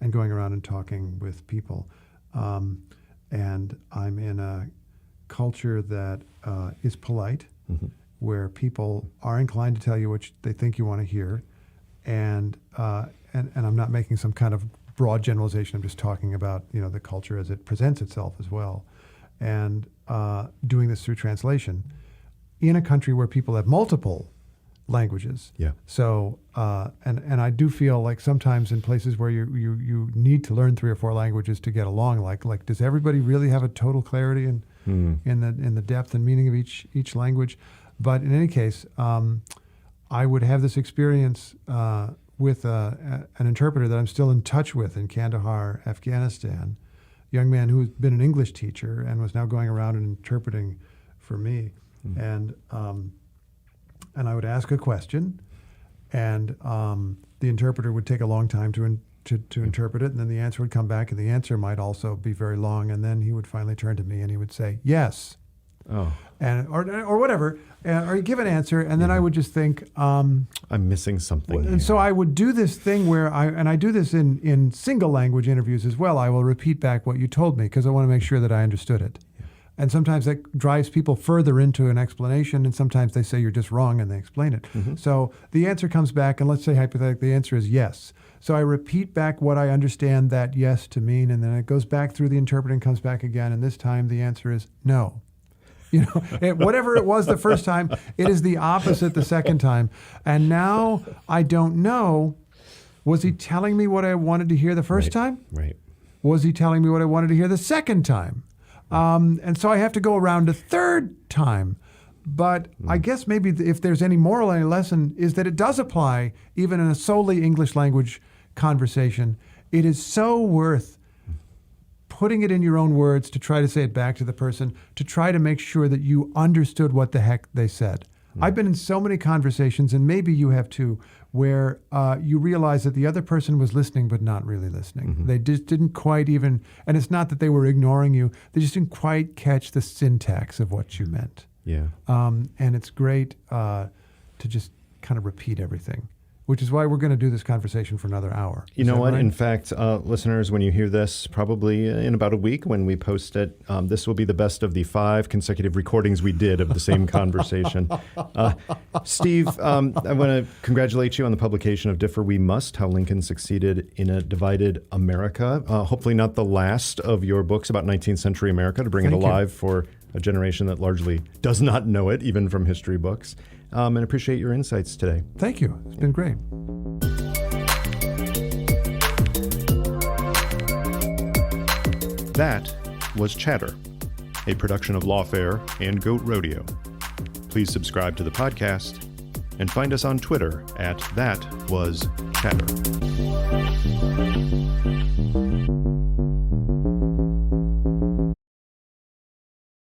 and going around and talking with people. And I'm in a culture that is polite, where people are inclined to tell you what they think you want to hear. And I'm not making some kind of broad generalization. I'm just talking about the culture as it presents itself as well. And doing this through translation in a country where people have multiple languages.
Yeah.
So, and I do feel like sometimes in places where you need to learn 3 or 4 languages to get along, like does everybody really have a total clarity in the depth and meaning of each language? But in any case, I would have this experience with an interpreter that I'm still in touch with in Kandahar, Afghanistan, young man who's been an English teacher and was now going around and interpreting for me. And I would ask a question, and the interpreter would take a long time to interpret it, and then the answer would come back, and the answer might also be very long, and then he would finally turn to me and he would say, yes.
Oh.
or whatever, or you give an answer, and then I would just think,
I'm missing something.
and
here.
so I would do this thing where I do this in single language interviews as well. I will repeat back what you told me because I want to make sure that I understood it. Yeah. And sometimes that drives people further into an explanation, and sometimes they say you're just wrong and they explain it. Mm-hmm. So the answer comes back, and let's say hypothetically the answer is yes. So I repeat back what I understand that yes to mean, and then it goes back through the interpreter and comes back again, and this time the answer is no. Whatever it was the first time, it is the opposite the second time. And now I don't know, was he telling me what I wanted to hear the first time?
Right.
Was he telling me what I wanted to hear the second time? And so I have to go around a third time. But I guess maybe if there's any moral any lesson is that it does apply even in a solely English language conversation. It is so worth putting it in your own words to try to say it back to the person, to try to make sure that you understood what the heck they said. I've been in so many conversations, and maybe you have too, where you realize that the other person was listening but not really listening. Mm-hmm. They just didn't quite even, and it's not that they were ignoring you, they just didn't quite catch the syntax of what you meant.
Yeah.
And it's great to just kind of repeat everything, which is why we're going to do this conversation for another hour.
You know what? Right? In fact, listeners, when you hear this, probably in about a week when we post it, this will be the best of the 5 consecutive recordings we did of the same conversation. Steve, I want to congratulate you on the publication of Differ We Must, How Lincoln Succeeded in a Divided America. Hopefully not the last of your books about 19th century America, to bring it alive for a generation that largely does not know it, even from history books. And appreciate your insights today.
Thank you. It's been great.
That was Chatter, a production of Lawfare and Goat Rodeo. Please subscribe to the podcast and find us on Twitter at ThatWasChatter.